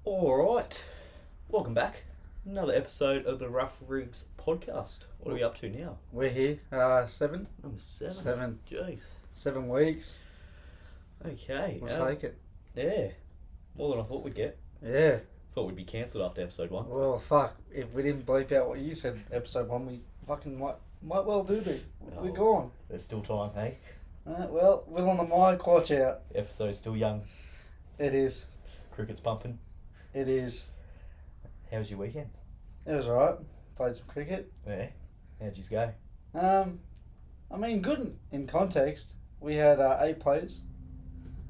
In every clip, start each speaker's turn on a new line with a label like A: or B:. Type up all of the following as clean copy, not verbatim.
A: Alright, welcome back. Another episode of the Rough Rigs podcast. What are we up to now?
B: We're here, 7.
A: Number 7.
B: 7.
A: Jeez.
B: 7 weeks.
A: Okay.
B: We'll take it.
A: Yeah. More than I thought we'd get.
B: Yeah.
A: Thought we'd be cancelled after episode 1.
B: Well, fuck. If we didn't bleep out what you said, episode 1, we fucking might well do be. We're gone.
A: There's still time, hey?
B: Well, we're on the mic, watch out.
A: Episode's still young.
B: It is.
A: Cricket's pumping.
B: It is.
A: How was your weekend?
B: It was alright. Played some cricket.
A: Yeah. How'd you go?
B: I mean, good in context. We had 8 players.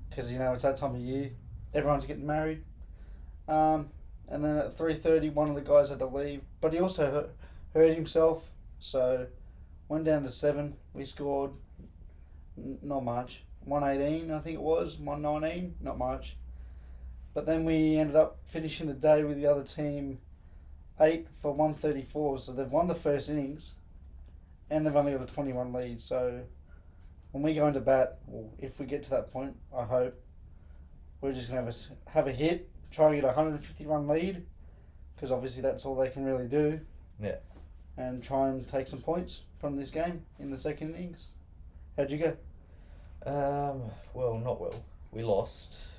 B: Because, it's that time of year. Everyone's getting married. And then at 3:30, one of the guys had to leave. But he also hurt himself. So, went down to 7. We scored not much. 118, I think it was. 119, not much. But then we ended up finishing the day with the other team 8 for 134. So they've won the first innings. And they've only got a 21 lead. So when we go into bat, or if we get to that point, I hope, we're just going to have a hit, try and get a 150 run lead. Because obviously that's all they can really do.
A: Yeah.
B: And try and take some points from this game in the second innings. How'd you go?
A: Well, not well. We lost.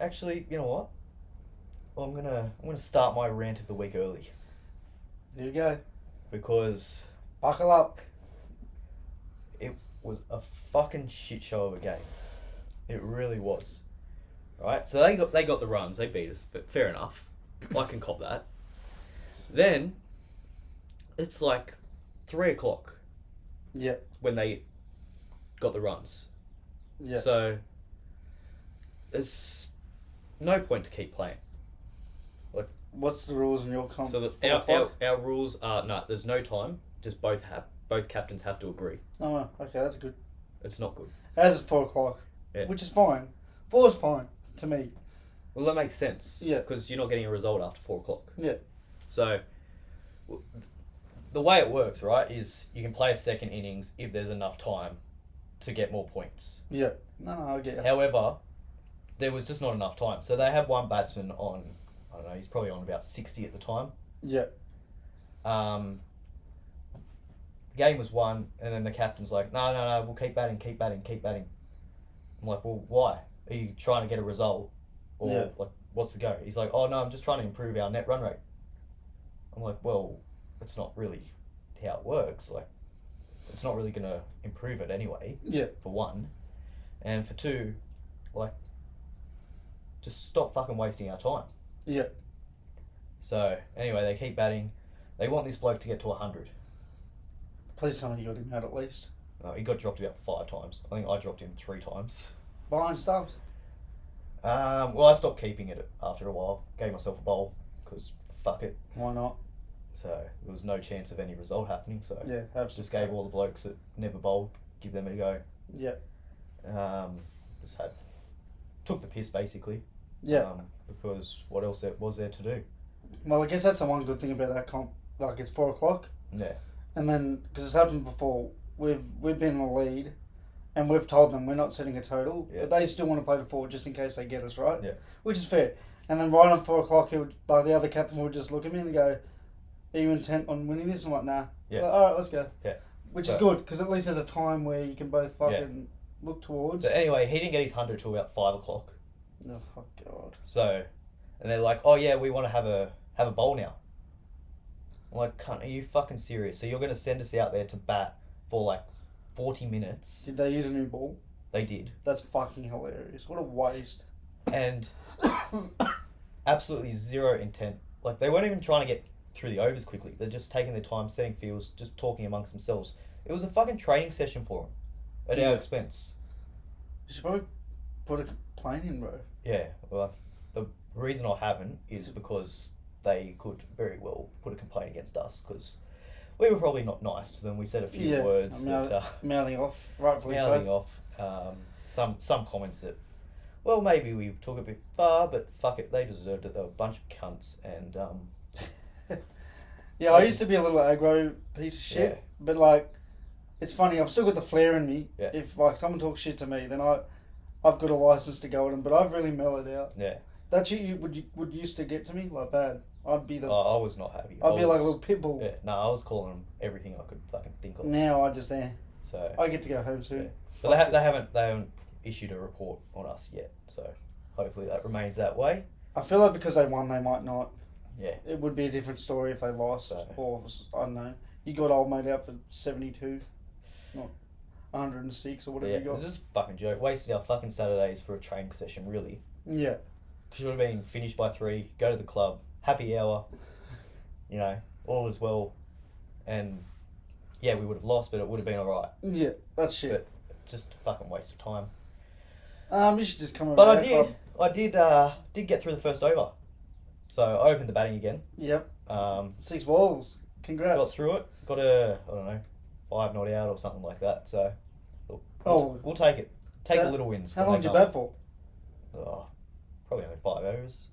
A: Actually, you know what? Well, I'm gonna start my rant of the week early.
B: Here you go.
A: Because
B: Buckle up.
A: it was a fucking shit show of a game. It really was. Right? So they got the runs, they beat us, but fair enough. I can cop that. Then it's like 3:00
B: Yeah.
A: when they got the runs.
B: Yeah.
A: So there's no point to keep playing.
B: What's the rules in your comp?
A: So our rules are no. There's no time. Just both captains have to agree.
B: Oh, okay, that's good.
A: It's not good.
B: As is 4:00,
A: Yeah.
B: which is fine. 4 is fine to me.
A: Well, that makes sense.
B: Yeah.
A: Because you're not getting a result after 4:00.
B: Yeah.
A: So the way it works, right, is you can play a second innings if there's enough time to get more points.
B: Yeah. No, I get it.
A: However, there was just not enough time. So they had one batsman on, I don't know, he's probably on about 60 at the time.
B: Yeah.
A: The game was won, and then the captain's like, no, we'll keep batting. I'm like, well, why? Are you trying to get a result? Or,
B: Yeah.
A: like, what's the go? He's like, oh, no, I'm just trying to improve our net run rate. I'm like, well, that's not really how it works. Like, it's not really going to improve it anyway,
B: Yeah.
A: for one. And for two, like, just stop fucking wasting our time.
B: Yeah.
A: So, anyway, they keep batting. They want this bloke to get to 100.
B: Please tell me you got him out at least.
A: He got dropped about 5 times. I think I dropped him 3 times.
B: Behind stumps.
A: Well, I stopped keeping it after a while. Gave myself a bowl, because fuck it.
B: Why not?
A: So, there was no chance of any result happening. So,
B: Yeah,
A: just gave all the blokes that never bowled, give them a go.
B: Yeah.
A: Took the piss, basically.
B: Yeah.
A: Because what else was there to do?
B: Well, I guess that's the one good thing about that comp. Like, it's 4:00.
A: Yeah.
B: And then, because it's happened before, we've been in the lead, and we've told them we're not setting a total,
A: Yeah.
B: but they still want to play the 4 just in case they get us, right?
A: Yeah.
B: Which is fair. And then right on 4:00, the other captain would just look at me and go, "Are you intent on winning this?" I'm like, "Nah."
A: Yeah.
B: Like, all right, let's go.
A: Yeah.
B: Which is good, because at least there's a time where you can both fucking look towards.
A: So anyway, he didn't get his 100 till about 5:00.
B: Oh, God.
A: So, and they're like, "Oh yeah, we want to have a bowl now." I'm like, "Cunt, are you fucking serious? So you're going to send us out there to bat for like 40 minutes?"
B: Did they use a new ball?
A: They did.
B: That's fucking hilarious. What a waste.
A: And absolutely zero intent. Like, they weren't even trying to get through the overs quickly. They're just taking their time, setting fields, just talking amongst themselves. It was a fucking training session for them at our expense.
B: You should probably put a complaint in, bro.
A: Yeah, well, the reason I haven't is because they could very well put a complaint against us, because we were probably not nice to them. We said a few words
B: mouthing off, rightfully
A: mouthing
B: so.
A: off. Some comments that, well, maybe we took a bit far, but fuck it, they deserved it. They were a bunch of cunts, and
B: yeah, I used to be a little aggro piece of shit, but like, it's funny. I've still got the flair in me.
A: Yeah.
B: If like someone talks shit to me, then I've got a license to go at them, but I've really mellowed out.
A: Yeah.
B: That shit would used to get to me like bad. I'd be
A: I was not happy.
B: I'd be like a little pit bull.
A: Yeah. No, I was calling them everything I could fucking think of.
B: Now I just
A: So.
B: I get to go home soon.
A: Yeah. But they haven't issued a report on us yet. So hopefully that remains that way.
B: I feel like because they won, they might not.
A: Yeah.
B: It would be a different story if they lost, or I don't know. You got old mate out for 72, not 106 or whatever you got.
A: It was just a fucking joke. Wasted our fucking Saturdays for a training session, really.
B: Yeah.
A: Should have been finished by 3. Go to the club, happy hour. You know, all is well, and yeah, we would have lost, but it would have been alright.
B: Yeah, that's shit.
A: But just a fucking waste of time.
B: You should just come over.
A: But I did get through the first over. So I opened the batting again.
B: Yep. 6 balls. Congrats.
A: Got through it. Got a, I don't know, 5 not out or something like that. So we'll take it. Take the little wins.
B: How long did you bat for?
A: Oh, probably only 5 overs.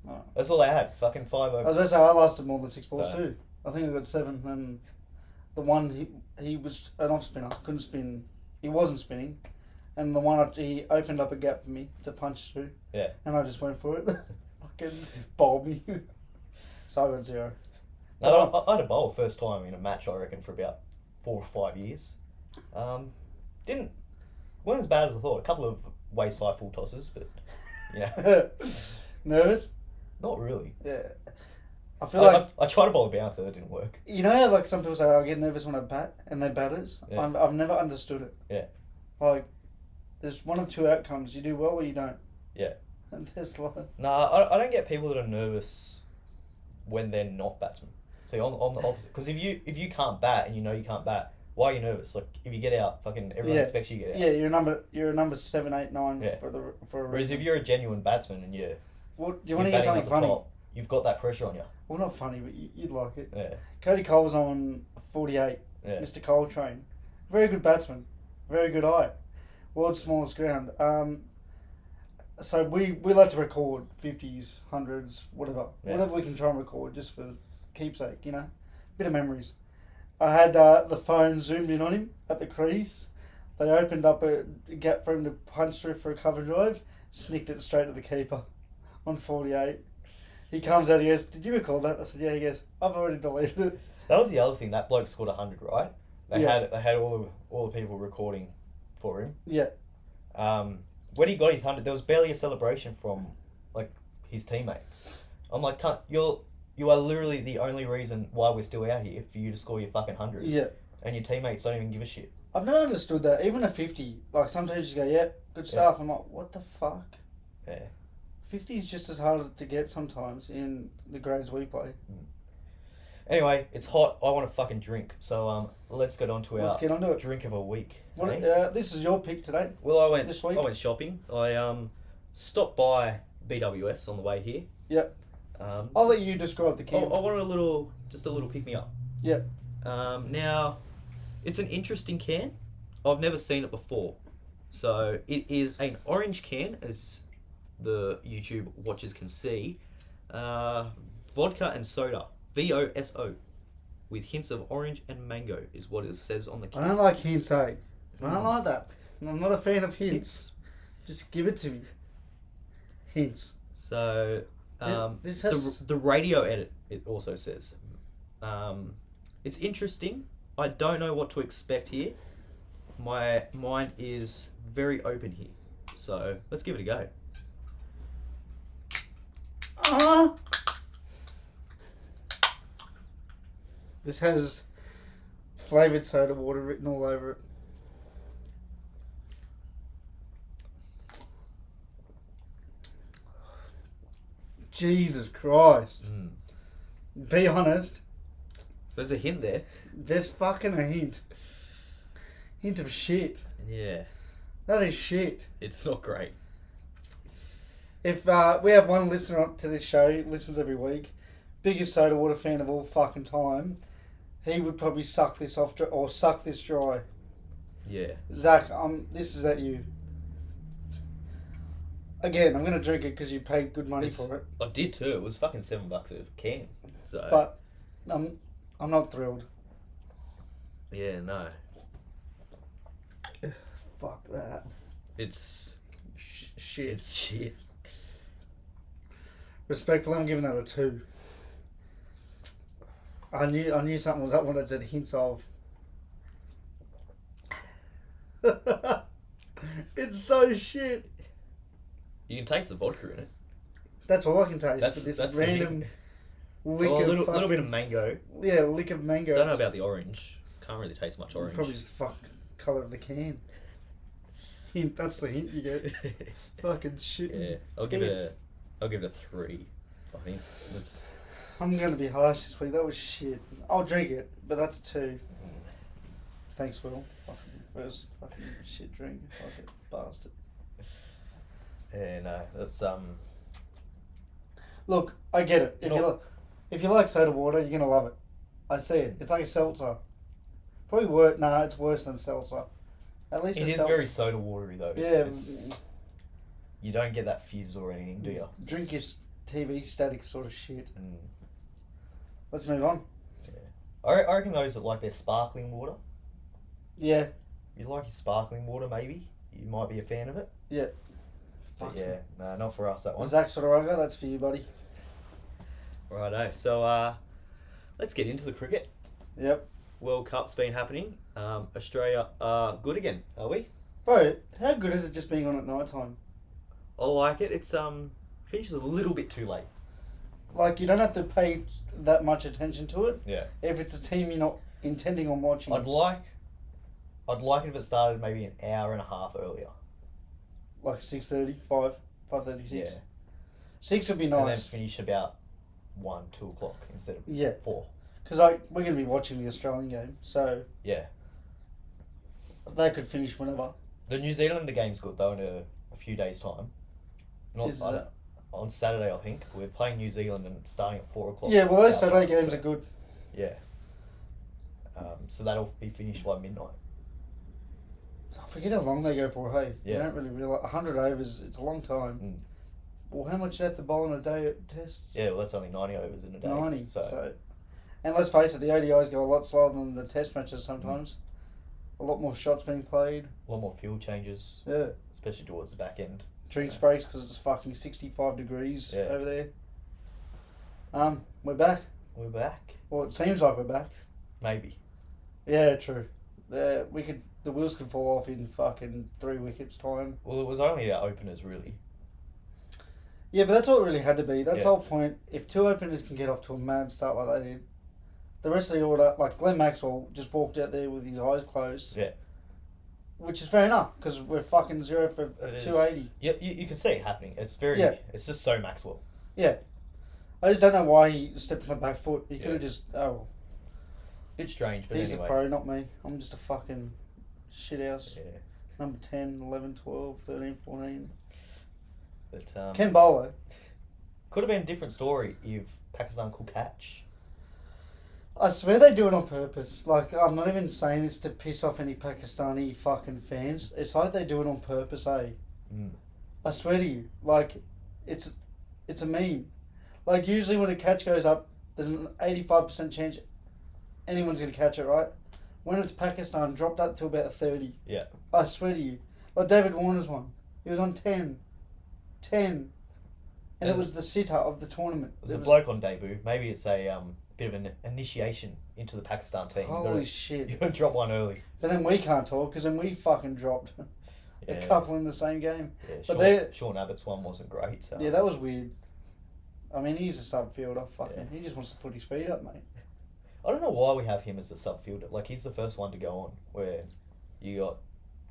B: Oh.
A: That's all they had. Fucking 5 overs.
B: I was about to say I lasted more than 6 balls too. I think I got 7, and the one he was an off spinner. Couldn't spin. He wasn't spinning. And the one he opened up a gap for me to punch through.
A: Yeah.
B: And I just went for it. Fucking bowled me. So I got 0.
A: No, I had a bowl first time in a match, I reckon, for about 4 or 5 years. Wasn't as bad as I thought. A couple of waist high full tosses, but yeah.
B: Nervous?
A: Not really.
B: Yeah. I feel like
A: I tried to bowl a bouncer, that didn't work.
B: You know how like some people say I get nervous when I bat and they batters?
A: Yeah.
B: I've never understood it.
A: Yeah.
B: Like there's one of 2 outcomes. You do well or you don't.
A: Yeah.
B: And there's like
A: I don't get people that are nervous when they're not batsmen. See, I'm the opposite. Because if you can't bat and you know you can't bat, why are you nervous? Like if you get out, fucking everyone expects you to get out.
B: Yeah, you're a number 7, 8, 9 for a
A: Whereas
B: reason.
A: if you're a genuine batsman and do
B: you want to hear something funny?
A: Top, you've got that pressure on you.
B: Well, not funny, but you'd like it.
A: Yeah.
B: Cody Cole's on 48.
A: Yeah.
B: Mr. Coltrane, very good batsman, very good eye. World's smallest ground. So we like to record 50s, 100s, whatever we can try and record just for keepsake, you know, bit of memories. I had the phone zoomed in on him at the crease. They opened up a gap for him to punch through for a cover drive, snicked it straight to the keeper on 48. He comes out, he goes, "Did you record that?" I said, "Yeah." He goes, "I've already deleted it."
A: That was the other thing. That bloke scored 100, right? They had all the people recording for him.
B: Yeah.
A: When he got his 100, there was barely a celebration from like his teammates. I'm like, you are literally the only reason why we're still out here, for you to score your fucking 100s.
B: Yeah.
A: And your teammates don't even give a shit.
B: I've never understood that. Even a 50, like some teams just go, "Yeah, good stuff." I'm like, what the fuck?
A: Yeah.
B: 50 is just as hard to get sometimes in the grades we play.
A: Anyway, it's hot. I want to fucking drink. So let's get on to
B: Let's get onto it.
A: drink of a week.
B: This is your pick today.
A: Well, I went
B: this week.
A: I went shopping. I stopped by BWS on the way here.
B: Yep. I'll let you describe the can.
A: I wanted a little pick me up.
B: Yep.
A: Now, it's an interesting can. I've never seen it before. So it is an orange can, as the YouTube watchers can see. Vodka and soda. VOSO. With hints of orange and mango is what it says on the can.
B: I don't like hints, eh? I don't like that. I'm not a fan of hints. Just give it to me. Hints.
A: So,
B: this has...
A: the radio edit, it also says. It's interesting. I don't know what to expect here. My mind is very open here. So, let's give it a go.
B: This has flavoured soda water written all over it. Jesus Christ. Be honest.
A: There's a hint there.
B: There's fucking a hint. Hint of shit.
A: Yeah.
B: That is shit.
A: It's not great.
B: If we have one listener to this show, he listens every week, biggest soda water fan of all fucking time, he would probably suck this off or suck this dry.
A: Yeah.
B: Zach, this is at you. Again, I'm gonna drink it because you paid good money for it.
A: I did too. It was fucking $7 a can. So.
B: But I'm not thrilled.
A: Yeah, no.
B: Fuck that.
A: It's
B: Shit.
A: It's shit.
B: Respectfully, I'm giving that a 2. I knew something was up when it said hints of. It's so shit.
A: You can taste the vodka in it.
B: That's all I can taste.
A: That's
B: But this
A: the
B: random
A: thing.
B: lick
A: Oh, a
B: of
A: little
B: fucking,
A: bit of mango.
B: yeah, lick of mango.
A: Don't know about the orange. Can't really taste much orange.
B: Probably just the fucking colour of the can. Hint. That's the hint you get. Fucking shit.
A: Yeah, I'll give it a 3. I think that's.
B: I'm going to be harsh this week. That was shit. I'll drink it, but that's a 2. Thanks, Will. Fucking first fucking shit drink. Fucking bastard.
A: Yeah, no, that's
B: Look, I get it. If you like soda water, you're gonna love it. I see it. It's like a seltzer. Probably worse. Nah, it's worse than seltzer. At least
A: It is
B: seltzer.
A: very soda watery though. It's, you don't get that fizz or anything, do you?
B: Drink your TV static sort of shit.
A: Mm.
B: Let's move on.
A: Yeah. I reckon those that like their sparkling water.
B: Yeah.
A: You like your sparkling water, maybe you might be a fan of it.
B: Yeah.
A: But yeah, no, not for us that one.
B: Zach Sotoraga, that's for you, buddy.
A: Righto. So let's get into the cricket.
B: Yep.
A: World Cup's been happening. Australia are good again, are we?
B: Bro, how good is it just being on at night time?
A: I like it. It's finishes a little bit too late.
B: Like, you don't have to pay that much attention to it.
A: Yeah.
B: If it's a team you're not intending on watching.
A: I'd like it if it started maybe an hour and a half earlier.
B: Like 6:30, 5:36.
A: Yeah.
B: 6 would be
A: And then
B: nice.
A: finish about 1, 2 o'clock instead of
B: Yeah.
A: 4.
B: Because we're going to be watching the Australian game, so
A: Yeah.
B: they could finish whenever.
A: The New Zealand game's good though in a few days' time. Not
B: Is
A: I
B: that-
A: don't- on Saturday, I think we're playing New Zealand and starting at 4 o'clock.
B: Yeah, well, those
A: our
B: Saturday
A: time,
B: games
A: so-
B: are good.
A: Yeah. So that'll be finished by midnight.
B: I forget how long they go for, hey?
A: Yeah.
B: You don't really realise. 100 overs, it's a long time.
A: Mm.
B: Well, how much do they have to bowl in a day at tests?
A: Yeah, well, that's only 90 overs in a day.
B: 90.
A: So,
B: So. And let's face it, the ODIs go a lot slower than the test matches sometimes. A lot more shots being played.
A: a lot more field changes,
B: Yeah.
A: especially towards the back end.
B: Drinks
A: Yeah.
B: breaks because it's fucking 65 degrees
A: Yeah.
B: over there. We're back.
A: We're back.
B: Well, it seems like we're back.
A: Maybe.
B: Yeah, true. The wheels could fall off in fucking 3 wickets time.
A: Well, it was only our openers, really.
B: Yeah, but that's all it really had to be. That's
A: Yeah.
B: the whole point. If 2 openers can get off to a mad start like they did, the rest of the order, like Glenn Maxwell, just walked out there with his eyes closed.
A: Yeah.
B: Which is fair enough, because we're fucking 0 for
A: It is-
B: 280.
A: Yeah, you can see it happening. It's very.
B: Yeah.
A: It's just so Maxwell.
B: Yeah. I just don't know why he stepped on the back foot. He could have
A: Yeah.
B: just,
A: Bit strange, but
B: he's
A: anyway.
B: the pro, not me. I'm just a fucking shithouse.
A: Yeah.
B: Number 10, 11, 12, 13, 14.
A: But
B: Ken Bowler.
A: could have been a different story if Pakistan could catch.
B: I swear they do it on purpose. Like, I'm not even saying this to piss off any Pakistani fucking fans. It's like they do it on purpose, eh?
A: Mm.
B: I swear to you. Like, it's a meme. Like, usually when a catch goes up, there's an 85% chance anyone's going to catch it, right? When it's Pakistan, dropped up to about a 30.
A: Yeah.
B: I swear to you. Like David Warner's one. He was on 10. 10. And it was the sitter of the tournament.
A: There's a
B: It was-
A: bloke on debut. Maybe it's a bit of an initiation into the Pakistan team.
B: Holy shit.
A: You gotta drop one early.
B: But then we can't talk because then we fucking dropped
A: Yeah.
B: a couple in the same game.
A: Yeah,
B: But
A: Sean Abbott's one wasn't great.
B: Yeah, that was weird. I mean, he's a sub fielder. Fucking,
A: Yeah.
B: he just wants to put his feet up, mate.
A: I don't know why we have him as a sub fielder. Like, he's the first one to go on. Where you got,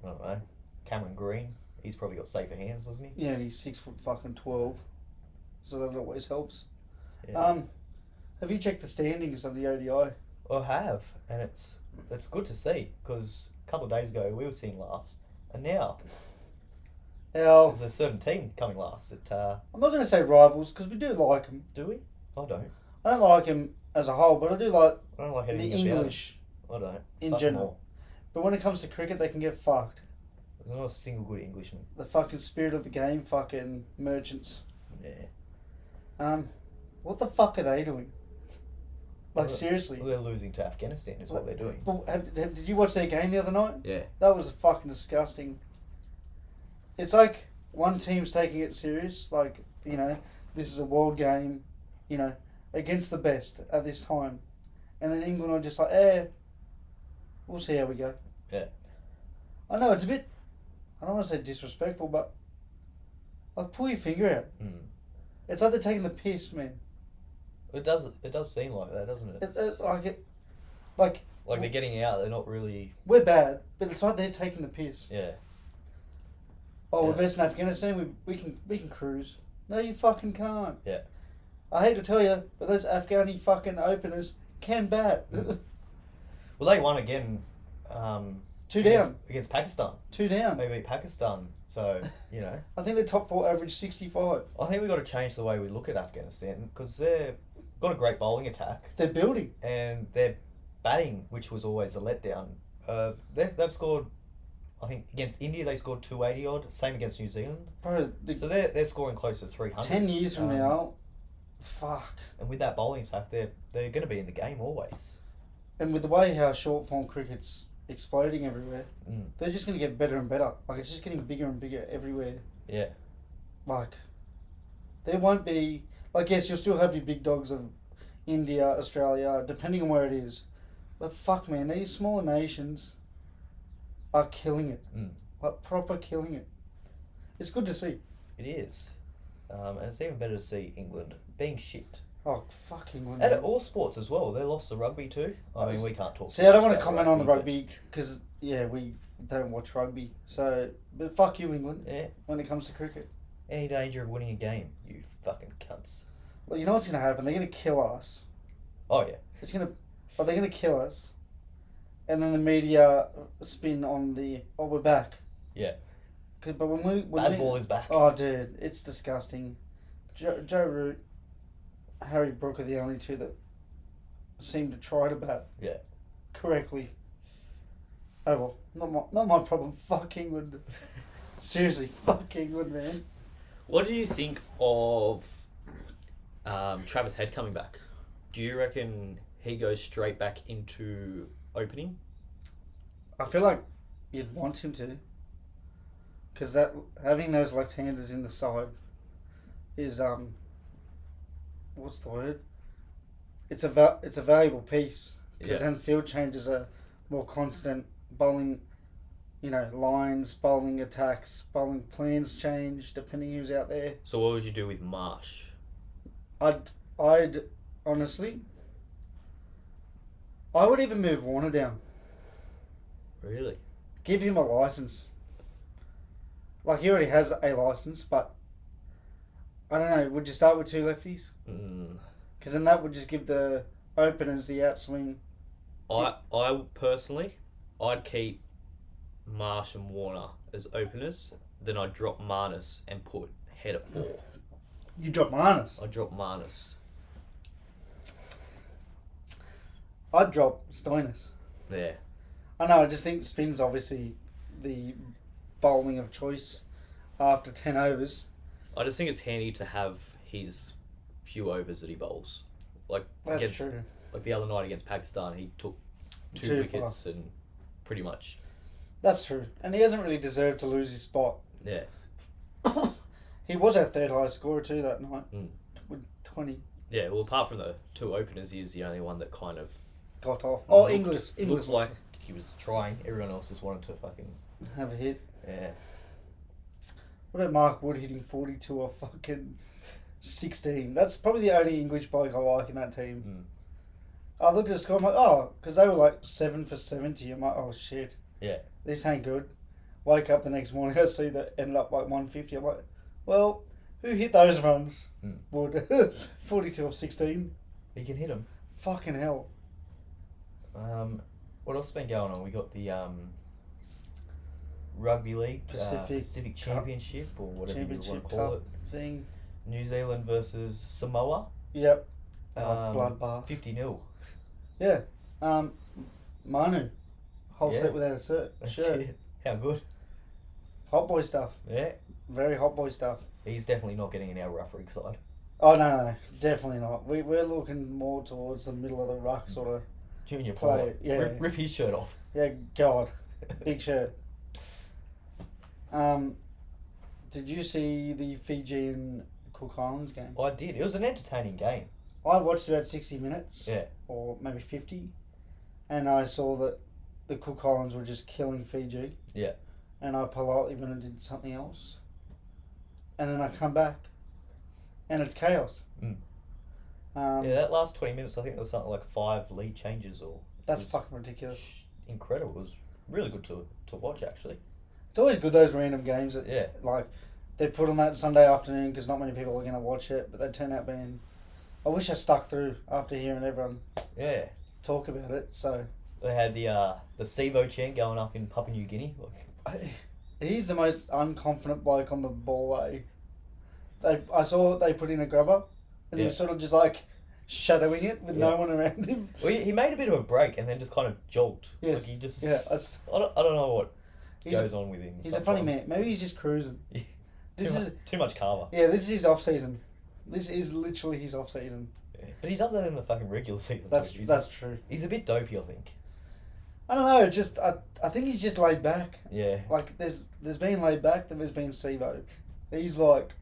A: I don't know, Cameron Green. He's probably got safer hands, doesn't he?
B: Yeah, and he's 6 foot fucking 12, so that always helps.
A: Yeah.
B: Have you checked the standings of the ODI?
A: I have, and it's good to see because a couple of days ago we were seen last, and now
B: Our,
A: there's a certain team coming last.
B: I'm not going to say rivals because we do like them.
A: Do we? I don't.
B: I don't like them as a whole, but I do like
A: I don't like
B: the
A: anything about
B: English
A: it. I don't.
B: in
A: Fuck 'em
B: general.
A: all.
B: But when it comes to cricket, they can get fucked.
A: There's not a single good Englishman.
B: The fucking spirit of the game, fucking merchants.
A: Yeah.
B: What the fuck are they doing? Like,
A: Well,
B: seriously.
A: Well, they're losing to Afghanistan is what they're doing.
B: Well, did you watch their game the other night?
A: Yeah.
B: That was fucking disgusting. It's like one team's taking it serious, like, you know, this is a world game, you know, against the best at this time. And then England are just like, we'll see how we go.
A: Yeah.
B: I know it's a bit, I don't want to say disrespectful, but like, pull your finger out.
A: Mm.
B: It's like they're taking the piss, man.
A: It does seem like that, doesn't it?
B: Like
A: they're getting out. They're not really.
B: We're bad, but it's like they're taking the piss.
A: Yeah.
B: Oh,
A: Yeah.
B: we're best in Afghanistan. We can cruise. No, you fucking can't.
A: Yeah.
B: I hate to tell you, but those Afghani fucking openers can bat.
A: Well, they won again.
B: Two down.
A: Against Pakistan.
B: 2 down.
A: They beat Pakistan, so you know.
B: I think the top 4 average 65.
A: I think we got to change the way we look at Afghanistan because they've got a great bowling attack
B: They're building.
A: and their batting, which was always a letdown. They've scored. I think against India they scored 280 odd. Same against New Zealand.
B: Bro,
A: So they're scoring close to 300.
B: 10 years from now, fuck.
A: And with that bowling attack, they're going to be in the game always.
B: And with the way how short form cricket's exploding everywhere, they're just going to get better and better. Like, it's just getting bigger and bigger everywhere.
A: Yeah.
B: Like, there won't be... Like, yes, you'll still have your big dogs of India, Australia, depending on where it is. But fuck, man, these smaller nations are killing it. Like, proper killing it. It's good to see.
A: It is. And it's even better to see England being shit.
B: Oh, fuck England.
A: At all sports as well. They lost the rugby too. I mean, we can't talk.
B: See, I don't want
A: about
B: to comment on the
A: but-
B: rugby because, yeah, we don't watch rugby. So, but fuck you, England,
A: Yeah.
B: when it comes to cricket.
A: Any danger of winning a game, you fucking cunts.
B: Well, you know what's going to happen? They're going to kill us.
A: Oh yeah.
B: They're going to kill us. And then the media spin on we're back.
A: Yeah.
B: But when
A: Baseball is back.
B: Oh, dude, it's disgusting. Joe Root, Harry Brook are the only two that seem to try to bat.
A: Yeah.
B: Correctly. Oh well, not my problem. Fuck England. Seriously, fuck England, man.
A: What do you think of Travis Head coming back? Do you reckon he goes straight back into opening?
B: I feel like you'd want him to. Because that having those left-handers in the side is what's the word? It's a valuable piece because then field changes are more constant. Bowling, you know, lines, bowling attacks, bowling plans change depending who's out there.
A: So what would you do with Marsh?
B: I'd honestly, I would even move Warner down.
A: Really?
B: Give him a license. Like, he already has a license, but I don't know, would you start with 2 lefties? Because then that would just give the openers the outswing.
A: I personally, I'd keep Marsh and Warner as openers. Then I'd drop Marnus and put Head at 4.
B: You drop Marnus.
A: I'd drop Marnus.
B: I'd drop Stoinis.
A: Yeah.
B: I know, I just think spin's obviously the bowling of choice after 10 overs.
A: I just think it's handy to have his few overs that he bowls. Like
B: That's true.
A: Like the other night against Pakistan, he took 2 wickets and pretty much.
B: That's true. And he hasn't really deserved to lose his spot.
A: Yeah.
B: He was our 3rd highest scorer too that night. With 20.
A: Yeah, well, apart from the 2 openers, he is the only one that kind of
B: Got off. Oh,
A: looked
B: English.
A: like he was trying. Everyone else just wanted to fucking
B: Have a hit.
A: yeah.
B: What about Mark Wood hitting 42 off fucking 16? That's probably the only English bloke I like in that team. I looked at the score, I'm like, oh, because they were like 7 for 70. I'm like, oh shit.
A: Yeah.
B: This ain't good. Wake up the next morning, I see that ended up like 150. I'm like, well, who hit those runs? Wood. 42 off 16.
A: He can hit him.
B: Fucking hell.
A: What else has been going on? We got the Rugby League
B: Pacific
A: Championship or whatever you want
B: Championship
A: to call
B: Cup
A: it.
B: thing.
A: New Zealand versus Samoa.
B: Yep. Bloodbath.
A: 50-0.
B: Yeah. Manu. Whole
A: Yeah.
B: set without a shirt.
A: That's it. How good.
B: Hot boy stuff.
A: Yeah.
B: Very hot boy stuff.
A: He's definitely not getting in our rough rig side.
B: Oh, no, definitely not. We're looking more towards the middle of the ruck sort of
A: Junior
B: play.
A: player.
B: Yeah.
A: Rip his shirt off.
B: Yeah, God. Big shirt. Dude, Did you see the Fiji and Cook Islands game?
A: I did. It was an entertaining game.
B: I watched about 60 minutes.
A: Yeah.
B: Or maybe 50. And I saw that the Cook Islands were just killing Fiji.
A: Yeah.
B: And I politely went and did something else. And then I come back. And it's chaos.
A: Mm. Yeah, that last 20 minutes, I think there was something like 5 lead changes or...
B: That's fucking ridiculous.
A: Incredible. It was really good to watch, actually.
B: It's always good, those random games that,
A: Yeah.
B: like, they put on that Sunday afternoon because not many people are going to watch it, but they turn out being... I wish I stuck through after hearing everyone talk about it, so...
A: They had the SIVO chant going up in Papua New Guinea.
B: He's the most unconfident bloke on the ball, eh? I saw they put in a grubber, and he was sort of just like shadowing it with no one around him.
A: Well, he made a bit of a break and then just kind of jogged.
B: Yes.
A: Like he just...
B: Yeah,
A: I don't know what goes on with him.
B: He's a funny man. Maybe he's just cruising.
A: Too much carver.
B: Yeah, this is his off season. This is literally his off season.
A: Yeah. But he does that in the fucking regular season.
B: That's true.
A: He's a bit dopey, I think.
B: I don't know. Just I think he's just laid back.
A: Yeah.
B: Like there's been laid back, then there's been Sivo. He's like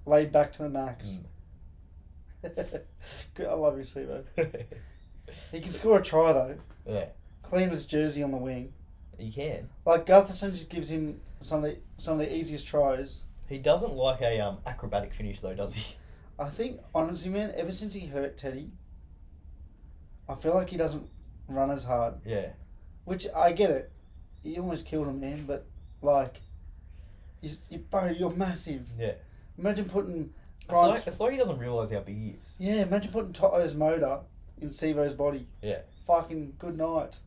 B: laid back to the max. Good, I love you, Sivo. He can score a try though.
A: Yeah.
B: Clean his jersey on the wing.
A: He can.
B: Like Gutherson just gives him some of the easiest tries.
A: He doesn't like a acrobatic finish though, does he?
B: I think honestly, man, ever since he hurt Teddy, I feel like he doesn't run as hard.
A: Yeah.
B: Which I get it. He almost killed him, man. But like, bro, you're massive.
A: Yeah.
B: Imagine putting.
A: It's like he doesn't realise how big he is.
B: Yeah, imagine putting Toto's motor in Sivo's body.
A: Yeah.
B: Fucking good night.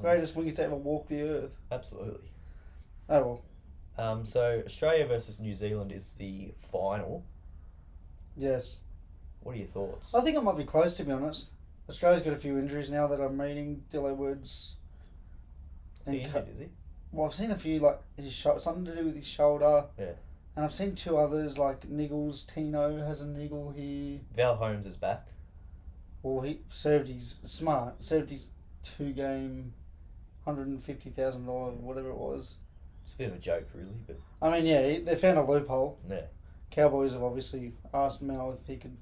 B: Greatest winger to ever walk the earth.
A: Absolutely.
B: Oh well.
A: So Australia versus New Zealand is the final.
B: Yes.
A: What are your thoughts?
B: I think it might be close, to be honest. Australia's got a few injuries now that I'm reading. Dillo Woods.
A: Is he injured, is he?
B: Well, I've seen a few, like his something to do with his shoulder.
A: Yeah. And
B: I've seen 2 others, like Niggles. Tino has a niggle here.
A: Val Holmes is back.
B: Well, he served his 2-game, $150,000, whatever it was.
A: It's a bit of a joke, really, but...
B: I mean, yeah, they found a loophole.
A: Yeah.
B: Cowboys have obviously asked Mal if he could...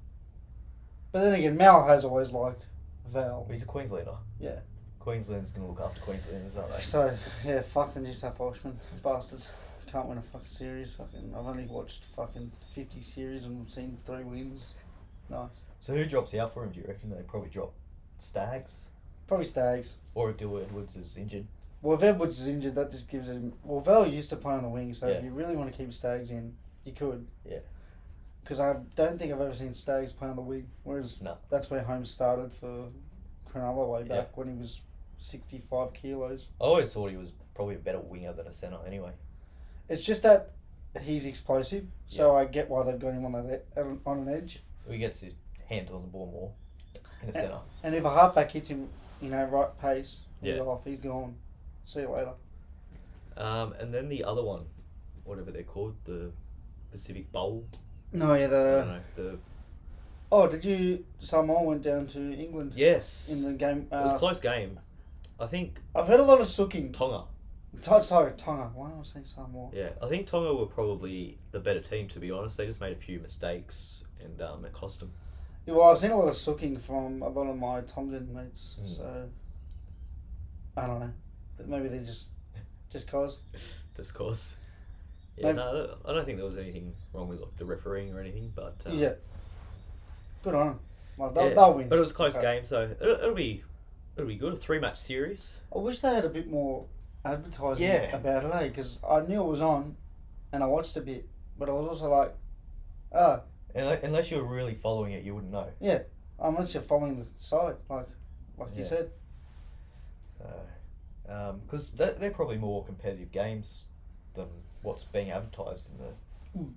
B: But then again, Mal has always liked Val.
A: Well, he's a Queenslander.
B: Yeah.
A: Queensland's going to look after Queenslanders, aren't they?
B: So, yeah, fuck the New South Welshmen. Bastards. Can't win a fucking series. I've only watched fucking 50 series and seen 3 wins. Nice.
A: So who drops out for him, do you reckon? They probably drop Stags?
B: Probably Stags.
A: Or if Dill Edwards is injured.
B: Well, if Edwards is injured, that just gives him... Well, Val used to play on the wing, so
A: Yeah.
B: if you really want to keep Stags in, you could.
A: Yeah.
B: Because I don't think I've ever seen Stags play on the wing. Whereas that's where Holmes started for Cronulla way back when he was 65 kilos.
A: I always thought he was probably a better winger than a centre anyway.
B: It's just that he's explosive, so I get why they've got him on an edge.
A: He gets his hand on the ball more in a centre.
B: And if a halfback hits him, right pace, he's
A: Yeah.
B: off, he's gone. See you later.
A: And then the other one, whatever they're called, the Pacific Bowl.
B: No, yeah,
A: I don't know.
B: Oh, did you... Samoa went down to England?
A: Yes.
B: In the game.
A: It was a close game. I think...
B: I've heard a lot of sooking.
A: Tonga.
B: Sorry, Tonga. Why am I saying Samoa?
A: Yeah, I think Tonga were probably the better team, to be honest. They just made a few mistakes and it cost them.
B: Yeah, well, I've seen a lot of sooking from a lot of my Tongan mates, so... I don't know. But maybe they just cause.
A: Just cause. Yeah, no, I don't think there was anything wrong with the refereeing or anything, but...
B: yeah. Good on them. Well, they'll win.
A: But it was a close game, so it'll be good. A 3-match series.
B: I wish they had a bit more advertising about it, because I knew it was on, and I watched a bit, but I was also like,
A: Unless you were really following it, you wouldn't know.
B: Yeah, unless you're following the side, like you said.
A: Because they're probably more competitive games than what's being advertised in the...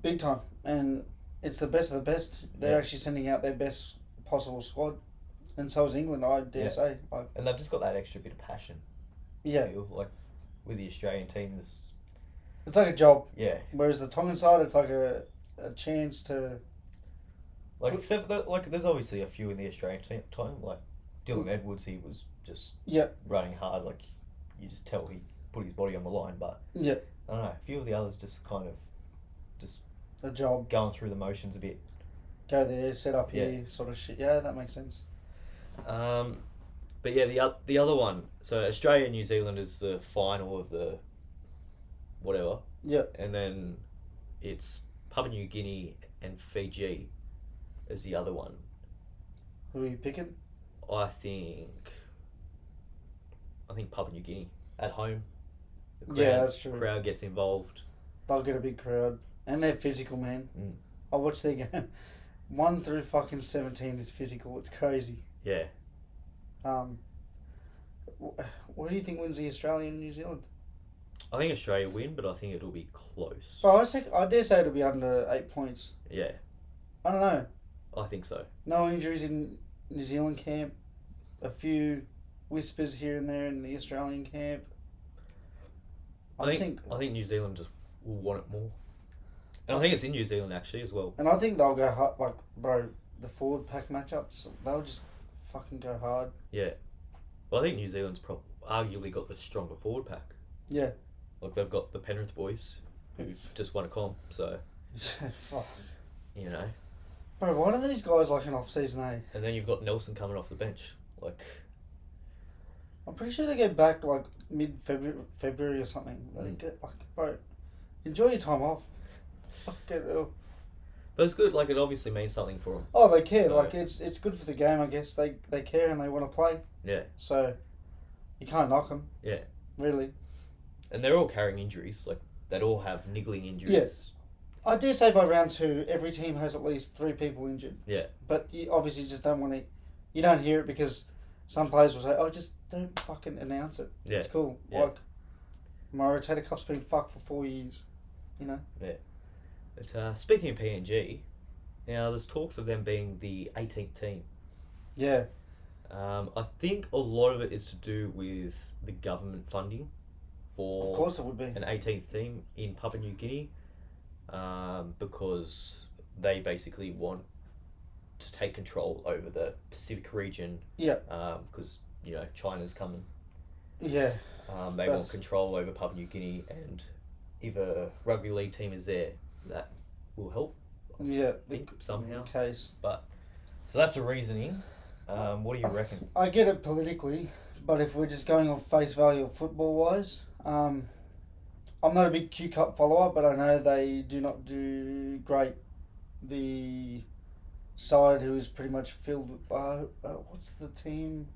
B: Big time. And it's the best of the best. They're actually sending out their best possible squad. And so is England, I dare say.
A: And they've just got that extra bit of passion.
B: Yeah.
A: I feel like with the Australian team,
B: it's like a job.
A: Yeah.
B: Whereas the Tongan side, it's like a chance to...
A: Like, except for that, like, there's obviously a few in the Australian team. Like, Dylan Edwards, he was just running hard. Like, you just tell he put his body on the line. But, I don't know, a few of the others just kind of just
B: A job.
A: going through the motions a bit.
B: Go there, set up here, sort of shit. Yeah, that makes sense.
A: But yeah, the other one. So Australia and New Zealand is the final of the whatever.
B: Yeah.
A: And then it's Papua New Guinea and Fiji as the other one.
B: Who are you picking?
A: I think Papua New Guinea at home. The crowd,
B: Yeah, that's true.
A: Crowd gets involved.
B: They'll get a big crowd. And they're physical, man.
A: Mm.
B: I watched their game. 1 through fucking 17 is physical. It's crazy.
A: Yeah.
B: What do you think wins the Australia and New Zealand?
A: I think Australia win, but I think it'll be close.
B: Oh, I dare say it'll be under 8 points.
A: Yeah,
B: I don't know.
A: I think so.
B: No injuries in New Zealand camp. A few whispers here and there in the Australian camp.
A: I think New Zealand just will want it more. And I think it's in New Zealand actually as well.
B: And I think they'll go hard. Like, bro, the forward pack matchups, they'll just fucking go hard.
A: Yeah. Well, I think New Zealand's arguably got the stronger forward pack.
B: Yeah.
A: Like, they've got the Penrith boys who just won a comp, so,
B: Fuck.
A: you know.
B: Bro, why do these guys like an off-season, eh?
A: And then you've got Nelson coming off the bench. Like,
B: I'm pretty sure they get back like mid-February or something. They get like, bro, enjoy your time off. Fucking hell.
A: but it's good. Like, it obviously means something for them.
B: Oh, they care.
A: So-
B: Like, it's good for the game, I guess. They care and they want to play.
A: Yeah.
B: So, you can't knock them.
A: Yeah.
B: Really.
A: And they're all carrying injuries. Like, they'd all have niggling injuries.
B: I dare say by round 2, every team has at least 3 people injured.
A: Yeah.
B: But you obviously just don't want to. You don't hear it because some players will say, "Oh, just don't fucking announce it.
A: Yeah.
B: It's cool."
A: Yeah.
B: Like, my rotator cuff's been fucked for 4 years. You know.
A: But speaking of PNG, now there's talks of them being the 18th team.
B: Yeah.
A: I think a lot of it is to do with the government funding for
B: Of course it would be.
A: an 18th team in Papua New Guinea, because they basically want to take control over the Pacific region.
B: Yeah.
A: Because you know China's coming.
B: Yeah.
A: They want control over Papua New Guinea, and if a rugby league team is there, that will help.
B: Yeah.
A: I think somehow.
B: Case.
A: So that's the reasoning. What do you reckon?
B: I get it politically, but if we're just going on face value of football wise, I'm not a big Q Cup follower, but I know they do not do great. The side who is pretty much filled with what's the team?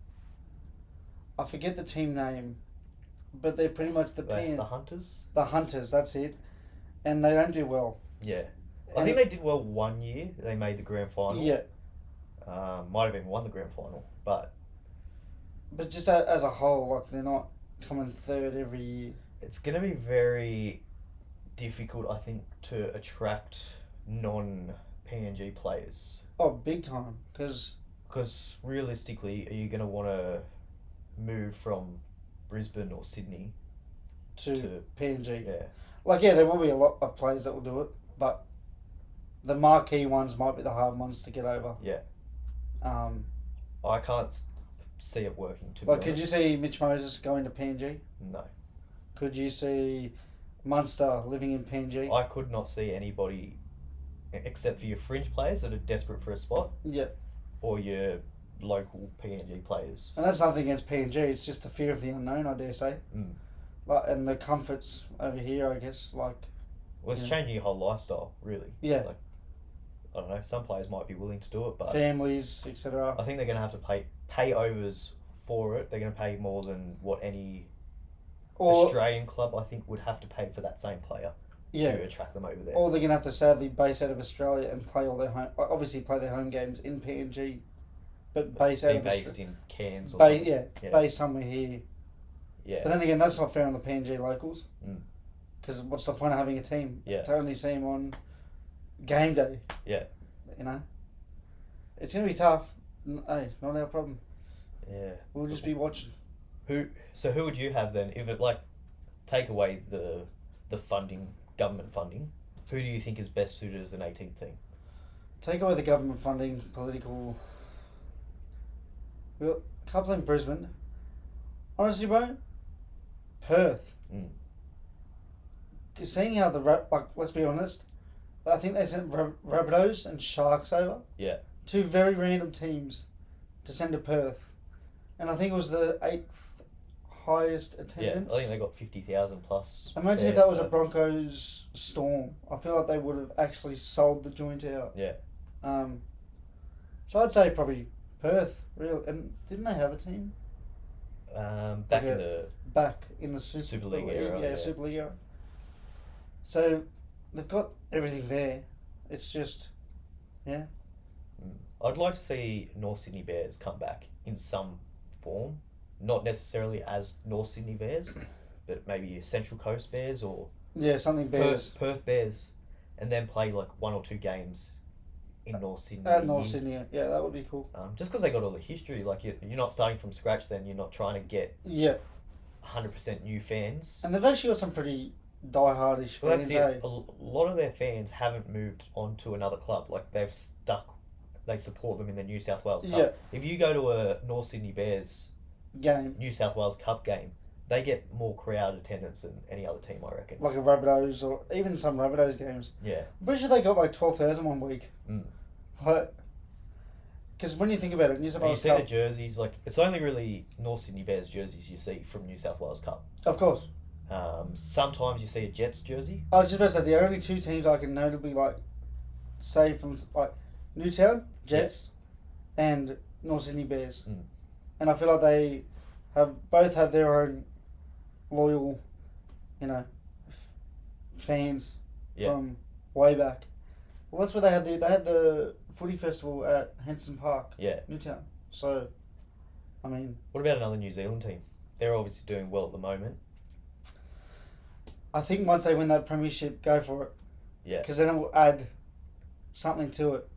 B: I forget the team name, but they're pretty much the
A: Hunters.
B: The Hunters, that's it, and they don't do well.
A: Yeah, I think they did well one year. They made the grand final.
B: Yeah.
A: Might have even won the grand final, but
B: just as a whole, like they're not coming third every year.
A: it's going to be very difficult, I think, to attract non-PNG players.
B: Oh, big time, because
A: realistically, are you going to want to move from Brisbane or Sydney
B: to PNG.
A: Yeah.
B: Like, yeah, there will be a lot of players that will do it, but the marquee ones might be the hard ones to get over.
A: Yeah. I can't see it working, to be honest.
B: Could you see Mitch Moses going to PNG?
A: No.
B: Could you see Munster living in PNG?
A: I could not see anybody, except for your fringe players that are desperate for a spot.
B: Yeah.
A: Or your local PNG players.
B: And that's nothing against PNG, it's just the fear of the unknown, I dare say.
A: Mm.
B: And the comforts over here, I guess,
A: Well, it's changing your whole lifestyle, really.
B: Yeah.
A: I don't know, some players might be willing to do it, but
B: families, etc.
A: I think they're going to have to pay overs for it. They're going to pay more than what any Australian club, I think, would have to pay for that same player to attract them over there.
B: Or they're going to have to sadly base out of Australia and play all their obviously play their home games in PNG, but base out of
A: based in Cairns or something.
B: Base somewhere here.
A: Yeah.
B: But then again, that's not fair on the PNG locals.
A: Mm.
B: Because what's the point of having a team?
A: Yeah.
B: To only see them on game day.
A: Yeah.
B: You know? It's going to be tough. Hey, not our problem.
A: Yeah.
B: We'll just be watching.
A: Who would you have then? If it, take away the funding, government funding, who do you think is best suited as an 18th team?
B: Take away the government funding, political... We've got a couple in Brisbane. Honestly, bro, Perth.
A: Mm.
B: Seeing how let's be honest, I think they sent Rabbitohs and Sharks over.
A: Yeah.
B: Two very random teams to send to Perth. And I think it was the 8th highest attendance.
A: Yeah, I think they got 50,000 plus.
B: Imagine if that was a Broncos Storm. I feel like they would have actually sold the joint out.
A: Yeah.
B: So I'd say probably Perth, real. And didn't they have a team?
A: Back
B: in the
A: Super League era.
B: Yeah, Super League era. So they've got everything there. It's just, yeah.
A: I'd like to see North Sydney Bears come back in some form. Not necessarily as North Sydney Bears, but maybe Central Coast Bears or
B: something Bears.
A: Perth Bears, and then play like 1 or 2 games in North Sydney.
B: North Sydney, yeah, that would be cool.
A: Just because they got all the history, like you're not starting from scratch. Then you're not trying to get 100% new fans.
B: And they've actually got some pretty die-hardish fans.
A: A lot of their fans haven't moved on to another club. Like they've stuck. They support them in the New South Wales Cup.
B: Yeah.
A: If you go to a North Sydney Bears
B: game,
A: New South Wales Cup game, they get more crowd attendance than any other team, I reckon.
B: Like a Rabbitohs or even some Rabbitohs games.
A: Yeah.
B: I'm pretty sure they got like 12,000 one week. Like, because when you think about it, New South Wales
A: Cup.
B: You
A: see the jerseys, like it's only really North Sydney Bears jerseys you see from New South Wales Cup.
B: Of course.
A: Sometimes you see a Jets jersey.
B: I was just about to say the only 2 teams I can notably like say from like Newtown Jets and North Sydney Bears, and I feel like they both have their own loyal, fans from way back. Well, that's where they had the footy festival at Henson Park.
A: Yeah.
B: Newtown. So, I mean.
A: What about another New Zealand team? They're obviously doing well at the moment.
B: I think once they win that premiership, go for it.
A: Yeah.
B: Because then it will add something to it.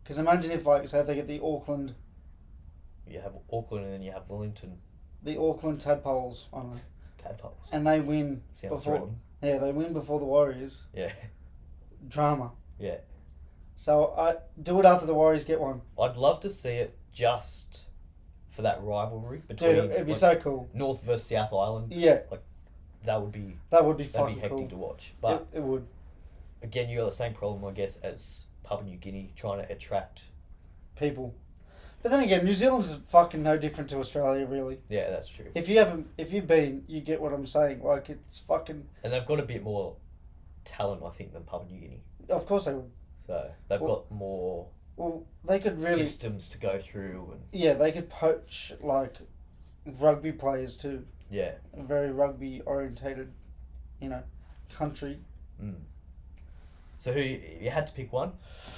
B: Because imagine if, like, say, if they get the Auckland.
A: You have Auckland and then you have Wellington.
B: The Auckland Tadpoles, I don't know.
A: Tadpoles.
B: And they win
A: Sounds
B: before.
A: threatening.
B: Yeah, they win before the Warriors.
A: Yeah.
B: Drama.
A: Yeah.
B: So I do it after the Warriors get one.
A: I'd love to see it just for that rivalry between.
B: Dude, it'd be so cool.
A: North versus South Island.
B: Yeah.
A: Like that would be.
B: That'd be
A: hectic
B: cool
A: to watch. But
B: it would.
A: Again, you got the same problem, I guess, as Papua New Guinea trying to attract
B: people. But then again, New Zealand's fucking no different to Australia, really.
A: Yeah, that's true.
B: If you've been, you get what I'm saying. Like it's fucking.
A: And they've got a bit more talent, I think, than Papua New Guinea.
B: Of course they would.
A: So they've got more.
B: Well, they could really
A: systems to go through, and
B: yeah, they could poach like rugby players too.
A: Yeah.
B: A very rugby orientated, country.
A: So who you had to pick one?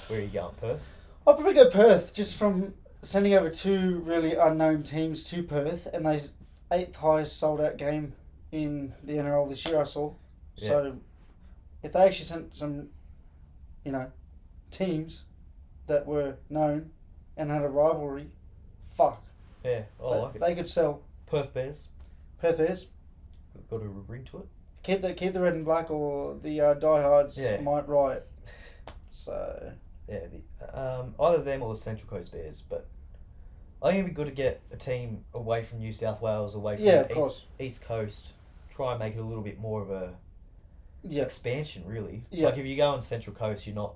A: Where are you going, Perth?
B: I'll probably go Perth, just from sending over 2 really unknown teams to Perth, and they 8th highest sold out game in the NRL this year. I saw. Yeah. So if they actually sent some, teams that were known and had a rivalry, fuck.
A: Yeah, I like it.
B: They could sell.
A: Perth Bears.
B: Perth Bears.
A: Got a ring to it.
B: Keep the red and black, or the diehards might riot. So.
A: Yeah, either them or the Central Coast Bears, but I think it'd be good to get a team away from New South Wales, away from the East Coast, try and make it a little bit more of a expansion, really.
B: Yeah.
A: Like if you go on Central Coast, you're not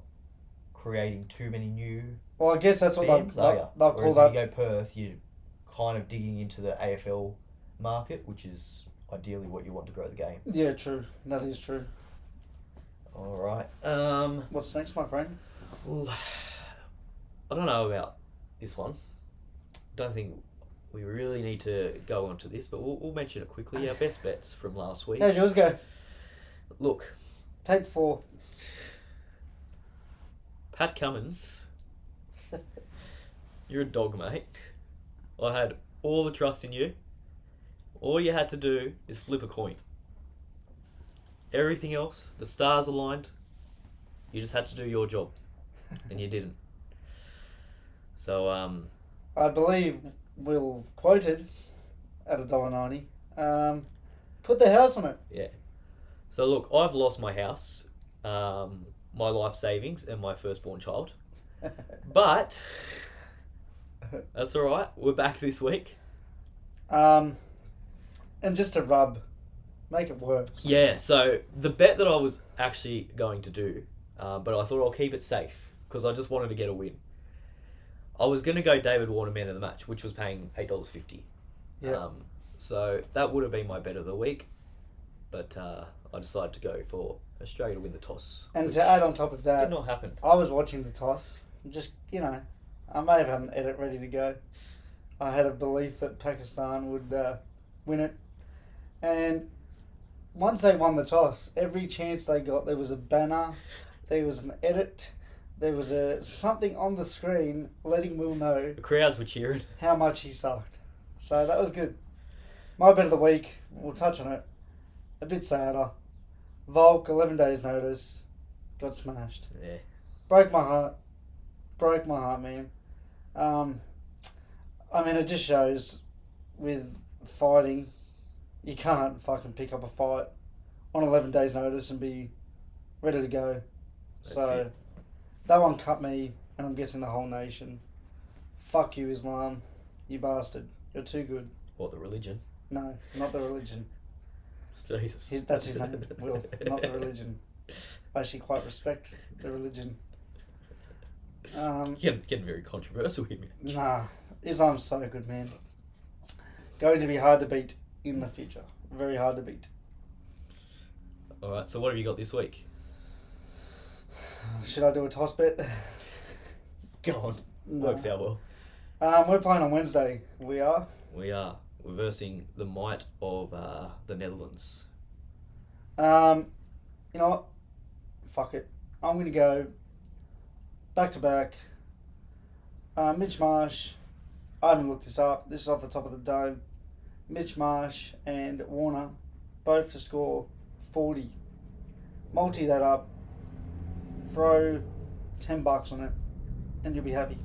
A: creating too many new.
B: Well, I guess that's what they'll call
A: Whereas
B: that.
A: If you go Perth, you're kind of digging into the AFL market, which is ideally what you want to grow the game.
B: Yeah, true. That is true.
A: All right.
B: What's next, my friend?
A: Well, I don't know about this one. Don't think we really need to go on to this, but we'll mention it quickly. Our best bets from last week.
B: How's yours go?
A: Look.
B: Take 4.
A: Pat Cummins. You're a dog, mate. I had all the trust in you. All you had to do is flip a coin. Everything else, the stars aligned. You just had to do your job. And you didn't. So,
B: I believe Will quoted at $1.90. Put the house on it.
A: Yeah. So look, I've lost my house, my life savings, and my firstborn child. But that's all right. We're back this week.
B: And just to make it worse.
A: Yeah. So the bet that I was actually going to do but I thought I'll keep it safe because I just wanted to get a win. I was going to go David Warner man of the match, which was paying $8.50.
B: Yeah.
A: So that would have been my bet of the week, but I decided to go for Australia to win the toss.
B: And to add on top of that,
A: did not happen.
B: I was watching the toss. Just, I may have had an edit ready to go. I had a belief that Pakistan would win it. And once they won the toss, every chance they got, there was a banner, there was an edit, there was something on the screen letting Will know
A: The crowds were cheering.
B: how much he sucked. So that was good. My bet of the week, we'll touch on it. A bit sadder. Volk, 11 days notice, got smashed.
A: Yeah.
B: Broke my heart. Broke my heart, man. It just shows with fighting, you can't fucking pick up a fight on 11 days notice and be ready to go.
A: That's
B: So
A: it.
B: that one cut me, and I'm guessing the whole nation. Fuck you, Islam. You bastard. You're too good.
A: What, the religion?
B: No, not the religion.
A: Jesus.
B: That's his name, Will. Not the religion. I actually quite respect the religion.
A: Getting very controversial here, man.
B: Nah, Islam's so good, man. Going to be hard to beat in the future. Very hard to beat.
A: Alright, so what have you got this week?
B: Should I do a toss bet?
A: Go on.
B: No.
A: Works out well.
B: We're playing on Wednesday. We are.
A: We are. We're versing the might of the Netherlands.
B: You know what? Fuck it. I'm going to go back to back. Mitch Marsh. I haven't looked this up. This is off the top of the dome. Mitch Marsh and Warner both to score 40. Multi that up. Throw $10 on it, and you'll be happy.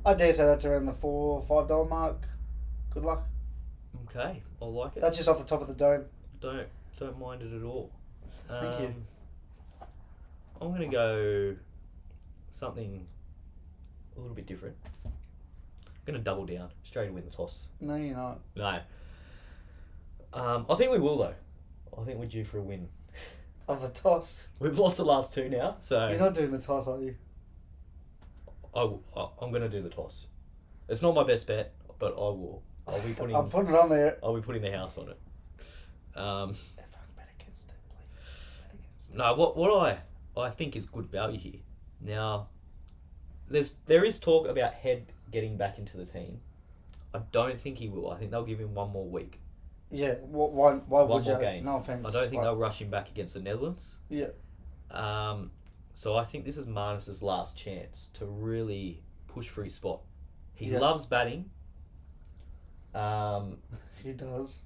B: I dare say that's around the $4 or $5 mark. Good luck.
A: Okay, I like it.
B: That's just off the top of the dome.
A: Don't mind it at all.
B: Thank you.
A: I'm gonna go something a little bit different. I'm gonna double down. Australia win the toss.
B: No, you're not.
A: No. I think we will though. I think we're due for a win.
B: Of the toss.
A: We've lost the last two now, so
B: You're not doing the toss, are you?
A: I'm gonna do the toss. It's not my best bet, but I will. I'll be putting.
B: I'm putting it on there.
A: I'll be putting the house on it.
B: Everyone bet against it, please. Bet against it.
A: No, what I think is good value here. Now, there is talk about Head getting back into the team. I don't think he will. I think they'll give him one more week.
B: Yeah, why
A: One
B: would you?
A: more game.
B: No offense.
A: I don't think
B: Why?
A: they'll rush him back against the Netherlands.
B: Yeah.
A: So I think this is Marnus's last chance to really push for his spot. He
B: Yeah.
A: loves batting.
B: He does.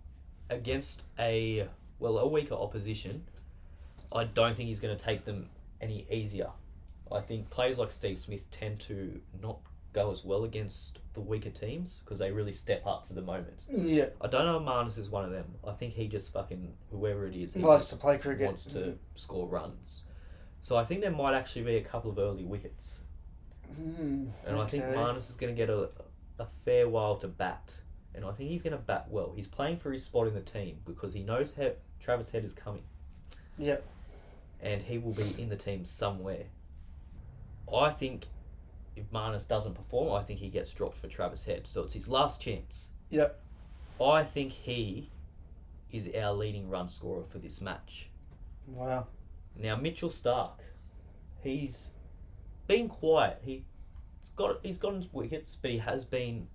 A: Against a weaker opposition, I don't think he's going to take them any easier. I think players like Steve Smith tend to not go as well against the weaker teams because they really step up for the moment.
B: Yeah.
A: I don't know if Marnus is one of them. I think he just fucking, whoever it is, he
B: Likes
A: just
B: to play cricket.
A: wants to score runs. So I think there might actually be a couple of early wickets. And I think Marnus is going to get a fair while to bat. And I think he's going to bat well. He's playing for his spot in the team because he knows Travis Head is coming.
B: Yep.
A: And he will be in the team somewhere. I think if Marnus doesn't perform, I think he gets dropped for Travis Head. So it's his last chance.
B: Yep.
A: I think he is our leading run scorer for this match.
B: Wow.
A: Now, Mitchell Starc, he's been quiet. He's gotten his wickets, but he has been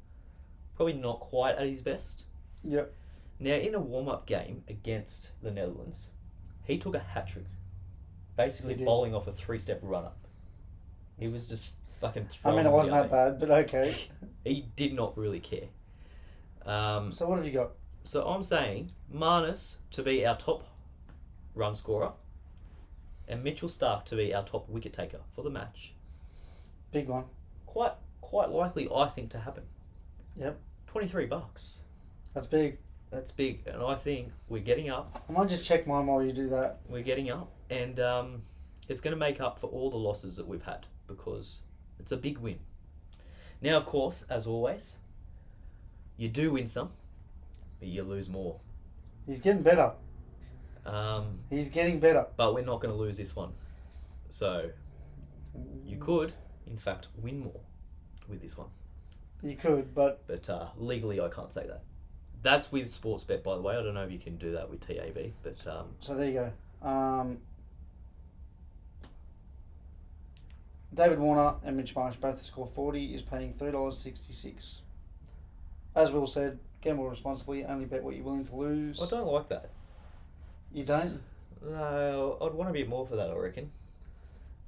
A: probably not quite at his best.
B: Yep.
A: Now, in a warm-up game against the Netherlands, he took a hat-trick, basically
B: He did.
A: bowling off a 3-step run-up. He was just fucking throwing
B: It
A: them
B: wasn't
A: away.
B: that bad, but okay.
A: He did not really care.
B: So what have you got?
A: So I'm saying Marnus to be our top run scorer and Mitchell Starc to be our top wicket taker for the match.
B: Big one.
A: Quite likely, I think, to happen.
B: Yep.
A: $23.
B: That's big.
A: That's big, and I think we're getting up.
B: I might just check mine while you do that.
A: We're getting up, and it's going to make up for all the losses that we've had because it's a big win. Now, of course, as always, you do win some, but you lose more.
B: He's getting better.
A: Um,
B: He's getting better.
A: but we're not going to lose this one. So you could, in fact, win more with this one.
B: You could, but
A: legally I can't say that. That's with Sportsbet, by the way. I don't know if you can do that with TAB, but
B: so there you go. David Warner and Mitch Marsh both to score 40 is paying $3.66. As Will said, gamble responsibly. Only bet what you're willing to lose.
A: I don't like that.
B: You don't?
A: No, I'd want a bit more for that, I reckon.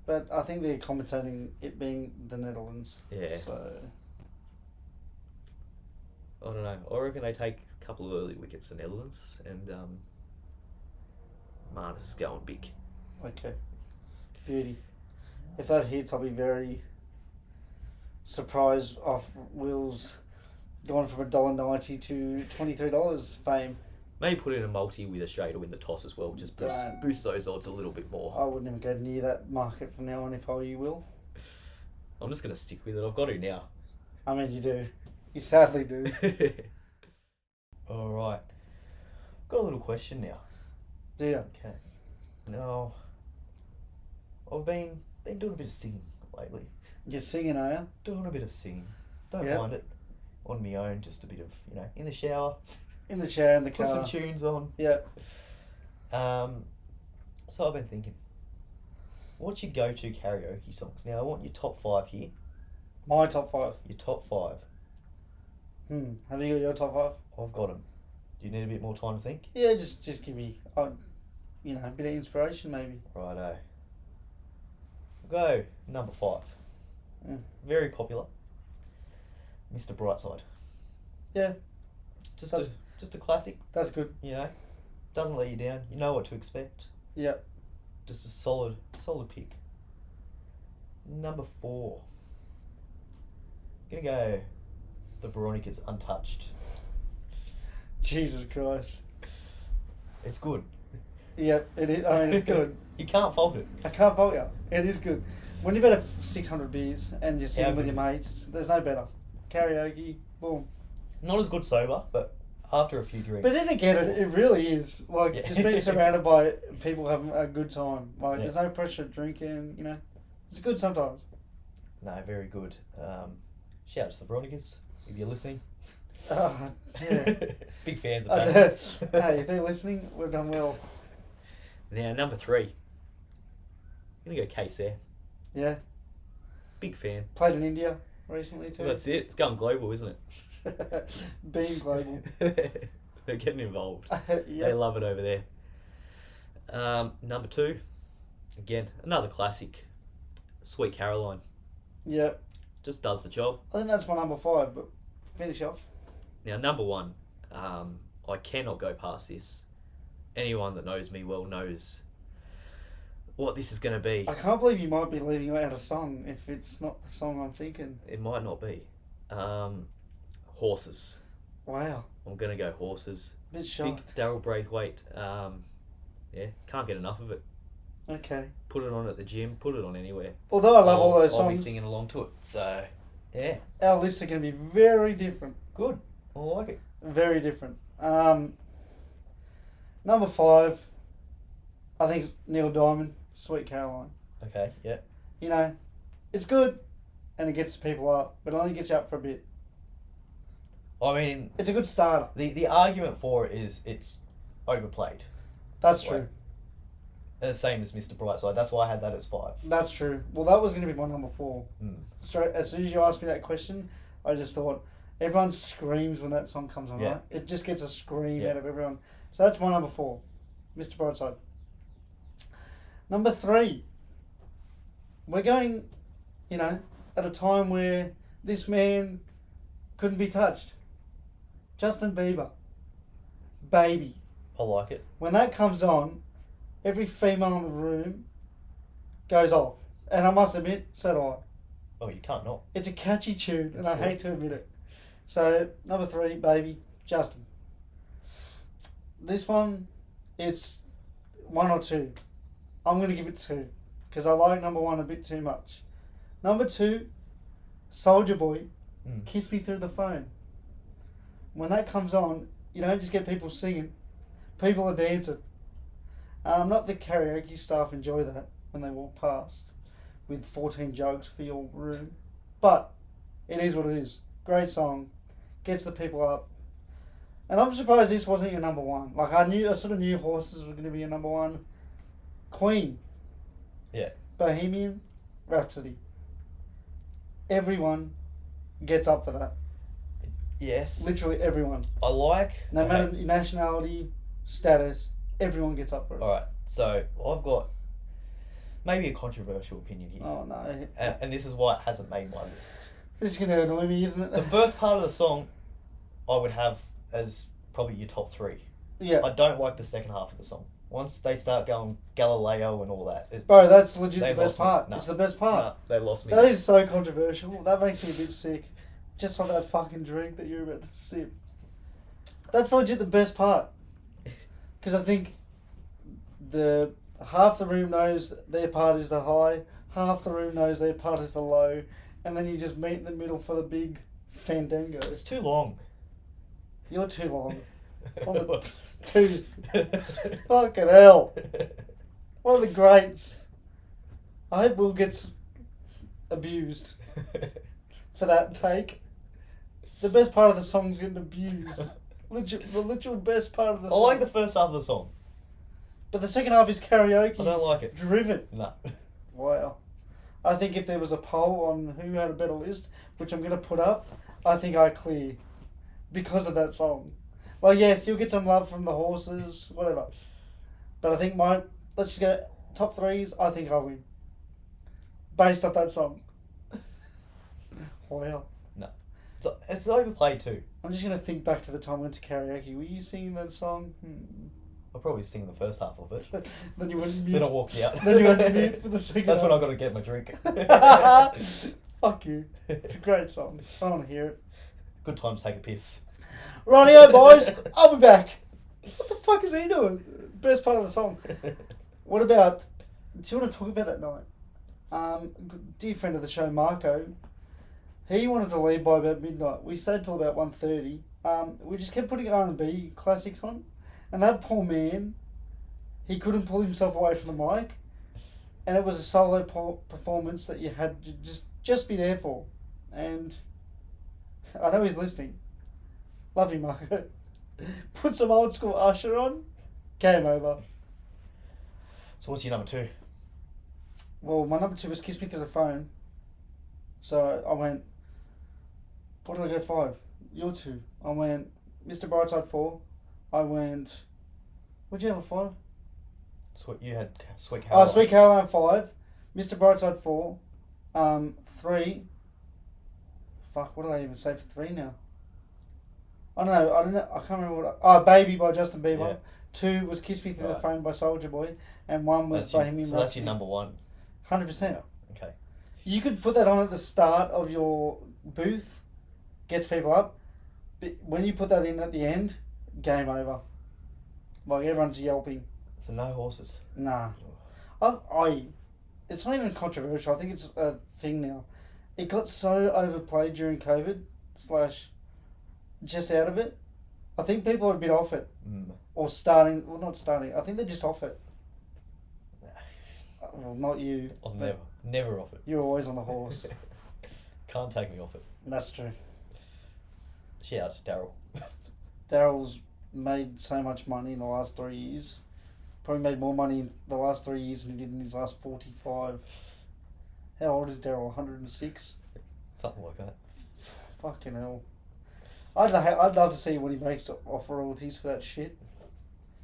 B: But I think they're commentating it being the Netherlands.
A: Yeah.
B: So
A: I don't know. I reckon they take a couple of early wickets, the Netherlands, and Marnus is going big.
B: okay, beauty. If that hits, I'll be very surprised off Will's gone from $1.90 to $23 fame.
A: Maybe put in a multi with Australia to win the toss as well. Just boost those odds a little bit more.
B: I wouldn't even go near that market from now on if I were you, Will.
A: I'm just going to stick with it. I've got to now.
B: I mean, you do. You sadly do.
A: All right. Got a little question now.
B: Do you?
A: Okay. Now, I've been doing a bit of singing lately.
B: You're singing, are you?
A: Doing a bit of singing. Don't
B: Yep.
A: mind it. On my own, just a bit of, in the shower.
B: In the chair, in the
A: Put
B: car.
A: some tunes on.
B: Yeah.
A: So I've been thinking, what's your go-to karaoke songs? Now I want your top 5 here.
B: My top 5.
A: Your top 5.
B: Have you got your top 5?
A: I've got them. Do you need a bit more time to think?
B: Yeah, just give me, a bit of inspiration maybe.
A: Righto. Go number 5. Very popular. Mr. Brightside.
B: Yeah.
A: Just a classic.
B: That's good.
A: Doesn't let you down. You know what to expect.
B: Yeah.
A: Just a solid pick. Number 4. Gonna go the Veronicas Untouched.
B: Jesus Christ.
A: It's good.
B: Yep, it is. I mean, it's good.
A: You can't fault it.
B: I can't fault you. It is good. When you've had 600 beers and you're sitting with your mates, there's no better. Karaoke, boom.
A: Not as good sober, but after a few drinks.
B: But then again, it really is. Like, just being surrounded by people having a good time. Like, there's no pressure of drinking, It's good sometimes.
A: No, very good. Shout out to the Veronicas, if you're listening.
B: Oh, yeah.
A: Big fans of that.
B: Hey, if they're listening, we've done well.
A: Now, number 3. I'm going to go K-Seth.
B: Yeah.
A: Big fan.
B: Played in India recently too.
A: Well, that's it. It's going global, isn't it?
B: Being global.
A: They're getting involved.
B: Yep.
A: They love it over there. Number 2. Again, another classic. Sweet Caroline.
B: Yeah.
A: Just does the job.
B: I think that's my number 5, but finish off.
A: Now, number 1. I cannot go past this. Anyone that knows me well knows what this is going to be.
B: I can't believe you might be leaving out a song if it's not the song I'm thinking.
A: It might not be. Horses.
B: Wow.
A: I'm going to go Horses.
B: Bit shocked.
A: Big Daryl Braithwaite. Can't get enough of it.
B: Okay.
A: Put it on at the gym. Put it on anywhere.
B: Although I love all those
A: I'll be
B: songs,
A: singing along to it. So, yeah.
B: our lists are going to be very different.
A: Good. I like it.
B: Very different. Number 5, I think it's Neil Diamond, Sweet Caroline.
A: Okay, yeah.
B: It's good, and it gets people up, but it only gets you up for a bit.
A: I mean,
B: It's a good starter.
A: the argument for it is it's overplayed.
B: That's true.
A: And the same as Mr. Brightside. That's why I had that as 5.
B: That's true. Well, that was going to be my number 4.
A: Mm.
B: Straight as soon as you asked me that question, I just thought everyone screams when that song comes on.
A: Yeah.
B: Right? It just gets a scream
A: Yeah.
B: out of everyone. So that's my number 4, Mr. Brightside. Number 3, we're going, at a time where this man couldn't be touched. Justin Bieber, Baby.
A: I like it.
B: When that comes on, every female in the room goes off. And I must admit, so do I.
A: Oh, you can't not.
B: It's a catchy tune, and
A: It's
B: I
A: good.
B: hate to admit it. So, number 3, Baby, Justin. This one, it's 1 or 2. I'm going to give it 2, because I like number 1 a bit too much. Number 2, Soulja Boy, Kiss Me Through the Phone. When that comes on, you don't just get people singing, people are dancing. Not the karaoke staff enjoy that. when they walk past with 14 jugs for your room. But it is what it is. Great song. Gets the people up. And I'm surprised this wasn't your number one. Like, I sort of knew Horses was going to be your number one. Queen.
A: Yeah.
B: Bohemian Rhapsody. Everyone gets up for that.
A: Yes.
B: Literally everyone.
A: I like...
B: No matter your nationality, status, everyone gets up for it.
A: Alright, so I've got maybe a controversial opinion here.
B: Oh, no.
A: And this is why it hasn't made my list.
B: This is going to annoy me, isn't it?
A: The first part of the song I would have as probably your top three.
B: Yeah.
A: I don't like the second half of the song. Once they start going Galileo and all that.
B: Bro, that's legit the
A: They've
B: best
A: lost me.
B: part.
A: No.
B: It's the best part.
A: No, they lost me.
B: That is so controversial. That makes me a bit sick. Just like that fucking drink that you're about to sip. That's legit the best part. Because I think the half the room knows their part is the high, half the room knows their part is the low, and then you just meet in the middle for the big fandango.
A: It's too long.
B: You're too long. Too. Fucking hell. One of the greats. I hope Will gets abused for that take. The best part of the song's getting abused. The literal best part of the
A: I
B: song.
A: like the first half of the song.
B: But the second half is karaoke.
A: I don't like it.
B: Driven.
A: No.
B: Wow. I think if there was a poll on who had a better list, which I'm going to put up, I think I clear. Because of that song. Like, yes, you'll get some love from the Horses, whatever. But I think let's just go top threes, I think I win. Based off that song. Wow.
A: No. It's overplayed too.
B: I'm just going to think back to the time I went to karaoke. Were you singing that song?
A: I'll probably sing the first half of it.
B: Then you went mute.
A: Then I walked out.
B: Then you went mute for the second
A: That's
B: half.
A: when I got to get my drink.
B: Fuck you. It's a great song. I want to hear it.
A: Good time to take a piss.
B: Rightio, boys. I'll be back. What the fuck is he doing? Best part of the song. What about... Do you want to talk about that night? Dear friend of the show, Marco, he wanted to leave by about midnight. We stayed till about 1:30. We just kept putting R&B classics on. And that poor man, he couldn't pull himself away from the mic. And it was a solo performance that you had to just be there for. And I know he's listening. Love you, Marco. Put some old school Usher on. Game over.
A: So what's your number two?
B: Well, my number two was Kiss Me Through the Phone. So I went, what did I go 5? Your 2. I went Mr. Brightside 4. I went, what'd you have at 5?
A: You had Sweet Caroline.
B: Oh, Sweet Caroline 5. Mr. Brightside 4. 3. Fuck, what did I even say for 3 now? I don't know. I can't remember what. Baby by Justin Bieber.
A: Yeah.
B: 2 was Kiss Me Through the Phone by Soulja Boy. And 1 was Bohemian Rhapsody.
A: So that's your number 1.
B: 100%.
A: Yeah. Okay.
B: You could put that on at the start of your booth. Gets people up. But when you put that in at the end, game over. Like, everyone's yelping.
A: So no Horses.
B: Nah. It's not even controversial. I think it's a thing now. It got so overplayed during COVID / just out of it. I think people are a bit off it. Or starting, well, not starting. I think they're just off it. Well, not you.
A: I'm never off it.
B: You're always on the horse.
A: Can't take me off it.
B: That's true.
A: Shout out to Daryl.
B: Daryl's made so much money in the last 3 years. Probably made more money in the last 3 years than he did in his last 45. How old is Daryl? 106?
A: Something like that.
B: Fucking hell. I'd love to see what he makes off royalties for that shit.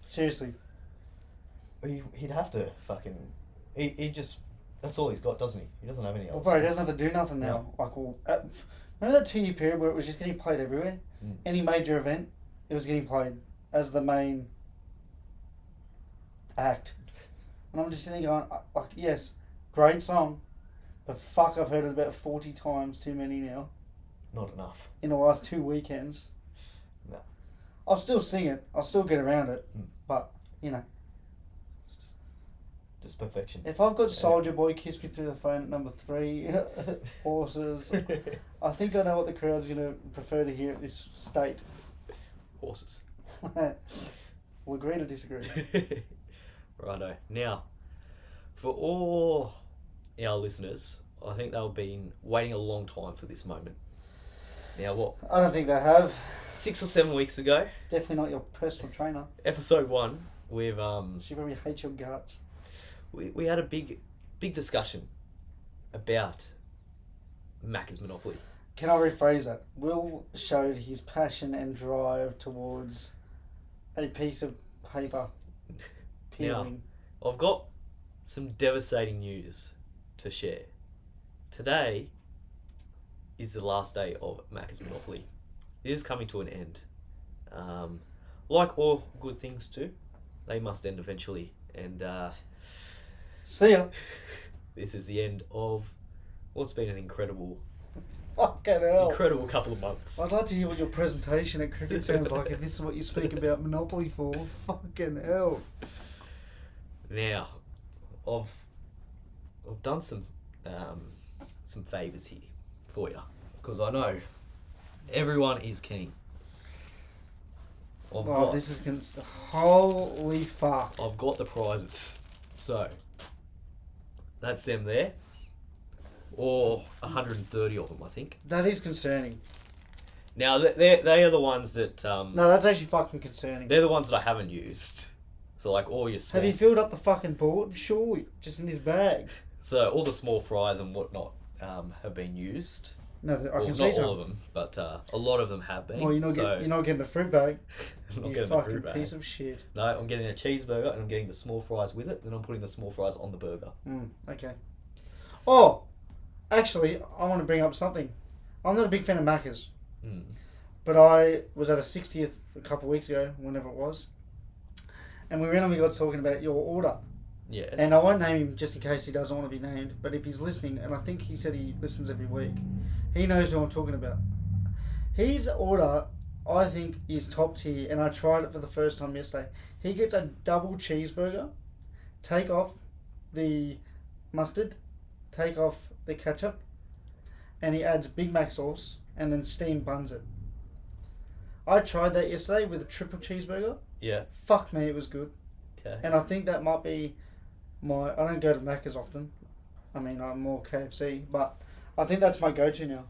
B: Seriously.
A: He'd have to fucking... He just... That's all he's got, doesn't he? He doesn't have any else.
B: Well, bro, he doesn't have to do nothing now.
A: No.
B: Like, remember that 2-year period where it was just getting played everywhere? Any major event, it was getting played as the main act. And I'm just sitting there going, like, yes, great song, but fuck, I've heard it about 40 times too many now.
A: Not enough.
B: In the last 2 weekends.
A: No.
B: I'll still sing it. I'll still get around it. But, you know.
A: Just perfection.
B: If I've got Soulja Boy Kiss Me Through the Phone at number 3, Horses, I think I know what the crowd's going to prefer to hear at this state.
A: Horses.
B: We'll agree to disagree.
A: Righto. Now, For all our listeners, I think they've been waiting a long time for this moment. Now, what?
B: I don't think they have.
A: 6 or 7 weeks ago,
B: Definitely not your personal trainer.
A: episode 1, with
B: She probably hates your guts.
A: we had a big discussion about Maccas Monopoly.
B: Can I rephrase that? Will showed his passion and drive towards a piece of paper peeling.
A: I've got some devastating news to share. Today is the last day of Maccas Monopoly. It is coming to an end. Like all good things do, they must end eventually. And
B: See ya.
A: this is the end of what's been an incredible
B: Fucking hell.
A: couple of months.
B: I'd like to hear what your presentation at cricket sounds like if this is what you speak about Monopoly for. Fucking hell.
A: Now, I've done some favours here for you, because I know everyone is keen.
B: This is holy fuck.
A: I've got the prizes, so that's them there, or 130 of them, I think.
B: That is concerning.
A: Now they are the ones that
B: No, that's actually fucking concerning.
A: they're the ones that I haven't used. So like all your small,
B: Have you filled up the fucking board? Sure, just in this bag.
A: so all the small fries and whatnot have been used.
B: No, I
A: Well,
B: can see
A: not
B: some.
A: all of them, but a lot of them have been.
B: Well, you're not getting the fruit bag.
A: I'm not
B: You
A: getting the
B: fucking
A: fruit bag.
B: piece of shit.
A: No, I'm getting a cheeseburger and I'm getting the small fries with it. Then I'm putting the small fries on the burger.
B: Okay. Oh, actually, I want to bring up something. I'm not a big fan of Maccas, but I was at a 60th a couple of weeks ago, whenever it was, and we randomly got talking about your order.
A: Yes.
B: And I won't name him just in case he doesn't want to be named, but if he's listening, and I think he said he listens every week, he knows who I'm talking about. His order, I think, is top tier, and I tried it for the first time yesterday. He gets a double cheeseburger, take off the mustard, take off the ketchup, and he adds Big Mac sauce, and then steam buns it. I tried that yesterday with a triple cheeseburger.
A: Yeah.
B: Fuck me, it was good.
A: Okay.
B: And I think that might be I don't go to Maccas often. I mean, I'm more KFC, but I think that's my go-to now.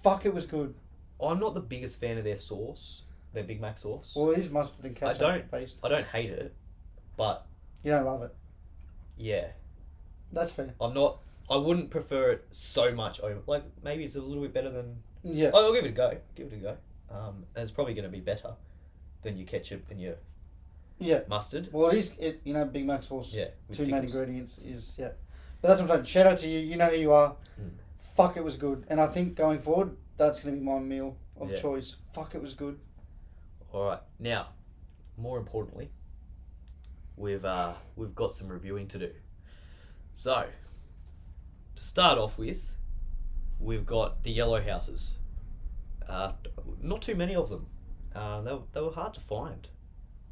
B: Fuck, it was good.
A: I'm not the biggest fan of their sauce, their Big Mac sauce.
B: Well, it is mustard and ketchup based.
A: I don't hate it, but
B: You don't love it.
A: yeah,
B: That's fair.
A: I wouldn't prefer it so much over. Like maybe it's a little bit better than.
B: Yeah.
A: I'll give it a go. And it's probably going to be better than your ketchup and your mustard.
B: Well, it is. Big Mac sauce.
A: Yeah. with
B: Two main
A: pickles.
B: ingredients is But that's what I'm saying. Shout out to you. You know who you are. Fuck, it was good. And I think going forward, that's going to be my meal of choice. Fuck, it was good.
A: All right. Now, more importantly, we've got some reviewing to do. So, to start off with, we've got the yellow houses. Not too many of them. They were hard to find.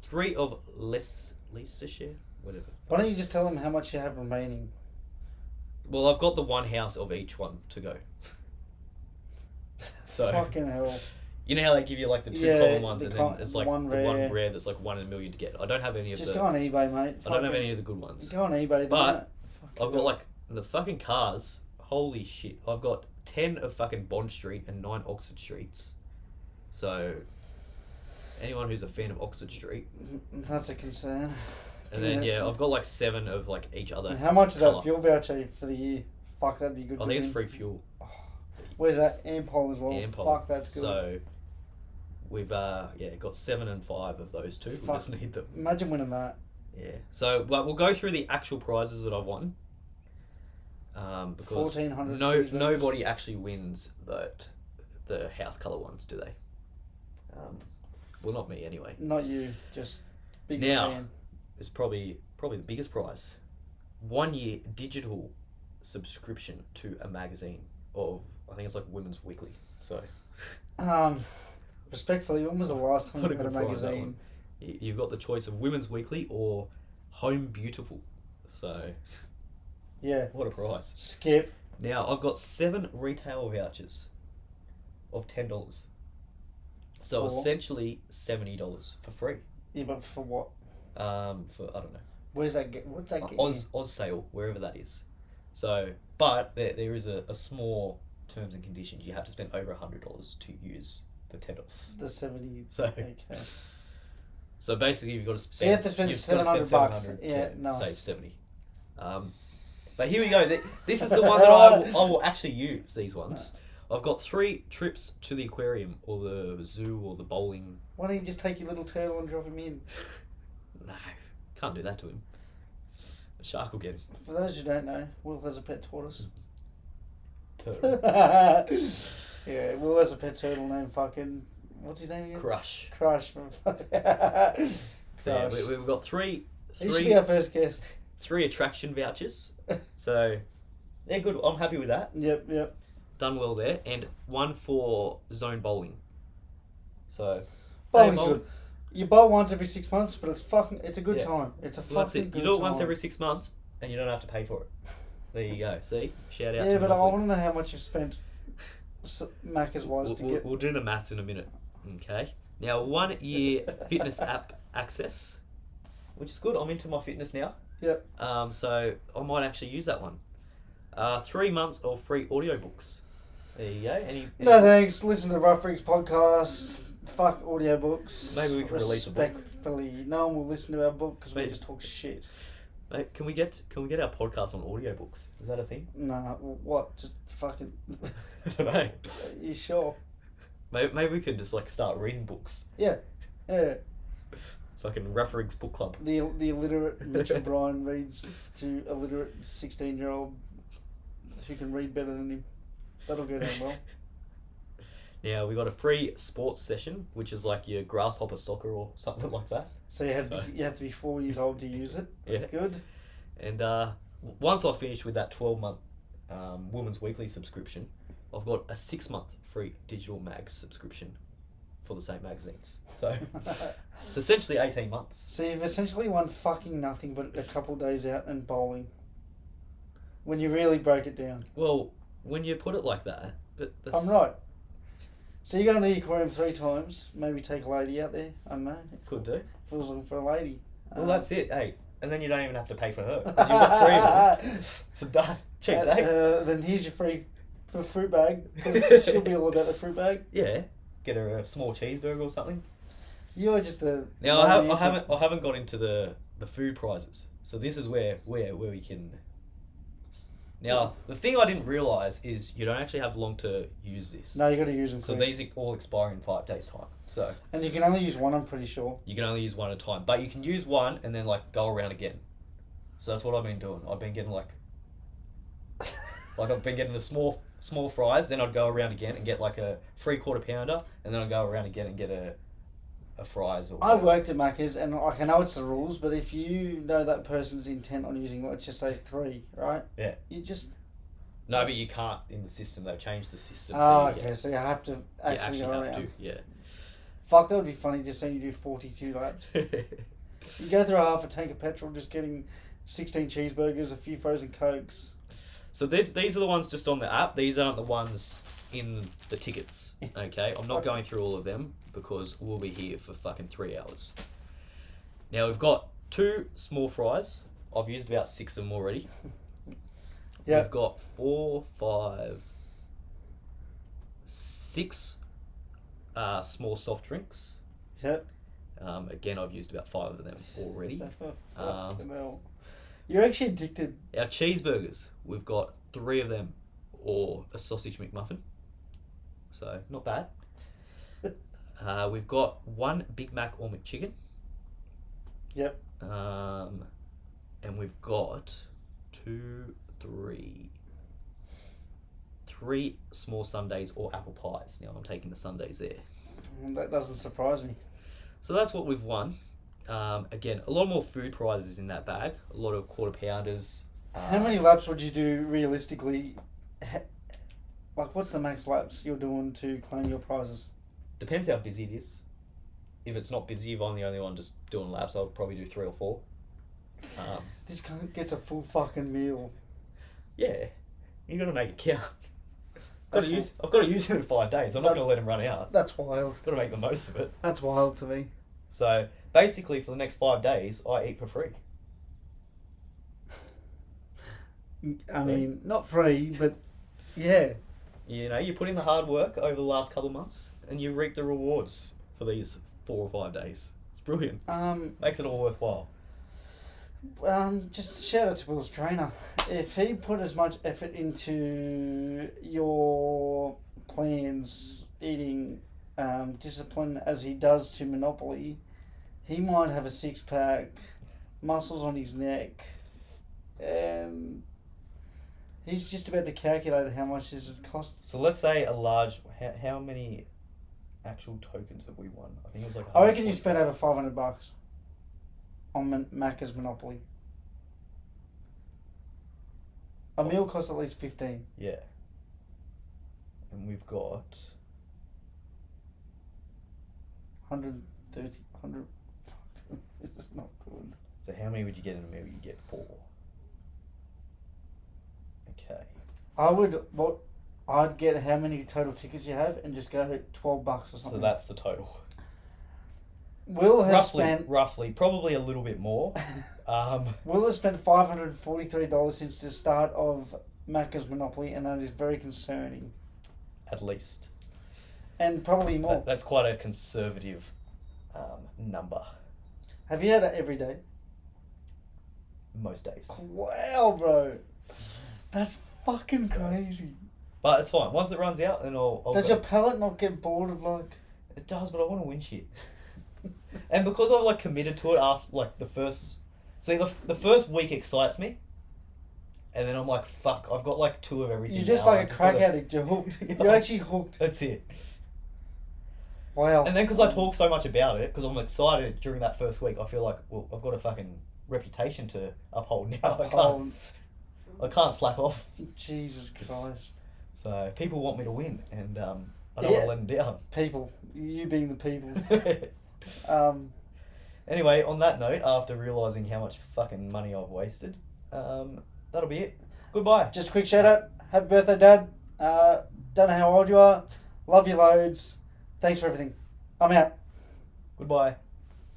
A: 3 of Leicestershire, whatever.
B: Why don't you just tell them how much you have remaining?
A: Well, I've got the one house of each one to go. So
B: Fucking hell.
A: you know how they give you like the 2 common ones, and then it's like
B: one
A: the
B: rare.
A: one rare that's like 1 in a million to get. I don't have any of
B: Just
A: the.
B: go on eBay, mate.
A: I don't have any of the good ones.
B: Go on eBay.
A: But I've got like the fucking cars. Holy shit! I've got 10 of fucking Bond Street and 9 Oxford Streets. So anyone who's a fan of Oxford Street.
B: That's a concern.
A: And then I've got like 7 of like each other.
B: And how much is
A: colour.
B: that fuel voucher for the year? Fuck, that'd be good.
A: I think it's free fuel.
B: Where's that? Ampol as well.
A: Ampol.
B: Fuck, that's good.
A: So we've got 7 and 5 of those 2. We just need them.
B: Imagine winning that.
A: Yeah. So we'll go through the actual prizes that I've won. Because
B: 1,400
A: nobody actually wins the house colour ones, do they? Well, not me anyway.
B: Not you, just big
A: Now,
B: fan.
A: it's probably the biggest prize. 1 year digital subscription to a magazine of, I think it's like Women's Weekly. So
B: Respectfully, when was the last time
A: What
B: you
A: a
B: got a
A: good prize, that
B: magazine?
A: one. You've got the choice of Women's Weekly or Home Beautiful. So
B: Yeah.
A: what a prize.
B: Skip.
A: Now, I've got 7 retail vouchers of $10. So
B: For?
A: essentially $70 for free.
B: Yeah, but for what?
A: For, I don't know.
B: Where's that get? What's that get?
A: Oz sale, wherever that is. So, but there is a small terms and conditions. You have to spend over $100 to use the $10.
B: The 70.
A: So,
B: Okay.
A: so basically, you've got to spend.
B: So you have to spend $700
A: Yeah,
B: nice.
A: save 70. But here we go. This is the one that I will actually use. These ones. I've got 3 trips to the aquarium or the zoo or the bowling.
B: Why don't you just take your little turtle and drop him in?
A: No, can't do that to him. The shark will get him.
B: For those who don't know, Will has a pet tortoise.
A: Turtle.
B: Yeah, Will has a pet turtle named fucking... What's his name again?
A: Crush.
B: Crush from
A: So yeah, we've got three.
B: He should be our first guest.
A: 3 attraction vouchers. So, yeah, good. I'm happy with that.
B: Yep.
A: Done well there. And 1 for zone bowling. So,
B: Bowling's good. You bowl once every 6 months, but it's a good
A: Yeah.
B: time. It's a
A: well,
B: fucking
A: that's it.
B: good
A: You do it
B: time.
A: once every 6 months, and you don't have to pay for it. There you go. See? Shout out
B: Yeah,
A: to
B: but I
A: Monopoly.
B: want to know how much you've spent Maccas wise to get...
A: We'll do the maths in a minute. Okay. Now, 1 year fitness app access, which is good. I'm into my fitness now.
B: Yep.
A: So I might actually use that one. 3 months of free audiobooks. There you go. Any
B: No thanks. Listen to Rough Rigs podcast. Fuck audiobooks.
A: Maybe we can release a book.
B: Respectfully, no one will listen to our book because we
A: Maybe.
B: just talk shit.
A: Mate, can we get our podcast on audiobooks? Is that a thing?
B: Nah, what? Just fucking...
A: I don't know.
B: You sure?
A: Maybe we could just like start reading books.
B: Yeah.
A: It's like in Rough Rigs book club.
B: The illiterate Mitchell Bryan reads to illiterate 16-year-old who can read better than him. That'll go down well.
A: Now we got a free sports session, which is like your grasshopper soccer or something like that.
B: So you have to be 4 years old to use it. That's good.
A: And once I finish with that 12-month Women's Weekly subscription, I've got a 6-month free digital mag subscription for the same magazines. So it's essentially 18 months.
B: So you've essentially won fucking nothing but a couple days out and bowling. When you really break it down.
A: Well, when you put it like that, that's...
B: I'm right. So you go to the aquarium 3 times, maybe take a lady out there, I don't know.
A: Could do.
B: Feels looking for a lady.
A: Well, that's it, hey. And then you don't even have to pay for her. 'Cause you've got 3 of them. So done. Cheap day.
B: Then here's your free fruit bag. 'Cause she'll be all about the fruit bag.
A: Yeah. Get her a small cheeseburger or something.
B: You're just a...
A: Now, I haven't got into the food prizes. So this is where we can... Now, the thing I didn't realise is you don't actually have long to use this.
B: No, you got to use them
A: So
B: quick.
A: these all expire in 5 days' time. So
B: And you can only use one, I'm pretty sure.
A: you can only use 1 at a time. But you can use 1 and then like go around again. So that's what I've been doing. I've been getting like I've been getting the small fries, then I'd go around again and get like a 3/4 pounder, and then I'd go around again and get a fries or
B: I worked at Maccas, and like, I know it's the rules, but if you know that person's intent on using, let's just say 3, right?
A: Yeah.
B: You just...
A: No, but you can't in the system. They've changed the system.
B: Oh,
A: so
B: okay, so you have to actually go
A: have
B: around.
A: to, yeah.
B: Fuck, that would be funny, just say you do 42 laps. You go through half a tank of petrol just getting 16 cheeseburgers, a few frozen Cokes.
A: So these are the ones just on the app. These aren't the ones in the tickets. Okay, I'm not going through all of them because we'll be here for fucking 3 hours. Now we've got 2 small fries. I've used about 6 of them already.
B: Yeah.
A: We've got 4, 5, 6 small soft drinks.
B: Yep.
A: Again, I've used about 5 of them already.
B: Fucking hell. You're actually addicted.
A: Our cheeseburgers, we've got 3 of them or a sausage McMuffin. So, not bad. We've got 1 Big Mac or McChicken.
B: Yep.
A: And we've got 3 small sundaes or apple pies. Now, I'm taking the sundaes there.
B: That doesn't surprise me.
A: So, that's what we've won. Again, a lot more food prizes in that bag. A lot of 1/4 pounders.
B: How many laps would you do realistically? Like, what's the max laps you're doing to claim your prizes?
A: Depends how busy it is. If it's not busy, if I'm the only one just doing laps, I'll probably do 3 or 4.
B: This cunt gets a full fucking meal.
A: Yeah, you got to make it count. I've got to use it in 5 days. I'm not going to let him run out.
B: That's wild.
A: Got to make the most of it.
B: That's wild to me.
A: So basically, for the next 5 days, I eat for free.
B: I mean, not free, but yeah.
A: You know, you put in the hard work over the last couple of months, and you reap the rewards for these 4 or 5 days. It's brilliant. Makes it all worthwhile.
B: Just shout out to Will's trainer. If he put as much effort into your plans, eating, discipline as he does to Monopoly, he might have a 6-pack, muscles on his neck, and he's just about to calculate how much this would cost.
A: So let's say a large... How many actual tokens have we won? I think it was like...
B: I reckon you spent over $500 on Maccas Monopoly. A meal costs at least 15.
A: Yeah. And we've got...
B: 130, 100... Fuck, this is not good.
A: So how many would you get in a meal? You get 4. Okay.
B: I'd get how many total tickets you have and just go $12 or something.
A: So that's the total.
B: Will has spent...
A: Roughly, probably a little bit more.
B: Will has spent $543 since the start of Maccas Monopoly, and that is very concerning.
A: At least.
B: And probably more.
A: That's quite a conservative number.
B: Have you had it every day?
A: Most days.
B: Wow, bro. That's fucking crazy.
A: But it's fine. Once it runs out, then I'll
B: Does
A: go.
B: your palate not get bored of like...
A: It does, but I want to win shit. And because I've like committed to it after like the first... See, the first week excites me. And then I'm like, fuck, I've got like 2 of everything.
B: You're just
A: now.
B: like a crack addict. You're hooked.
A: Yeah.
B: You're actually hooked.
A: That's it.
B: Wow.
A: And then because I talk so much about it, because I'm excited during that first week, I feel like, well, I've got a fucking reputation to uphold now. I can't slack off.
B: Jesus Christ.
A: So people want me to win, and I don't want to let them down.
B: People. You being the people.
A: Anyway, on that note, after realising how much fucking money I've wasted, that'll be it. Goodbye.
B: Just a quick shout out. Happy birthday, Dad. Don't know how old you are. Love you loads. Thanks for everything. I'm out.
A: Goodbye.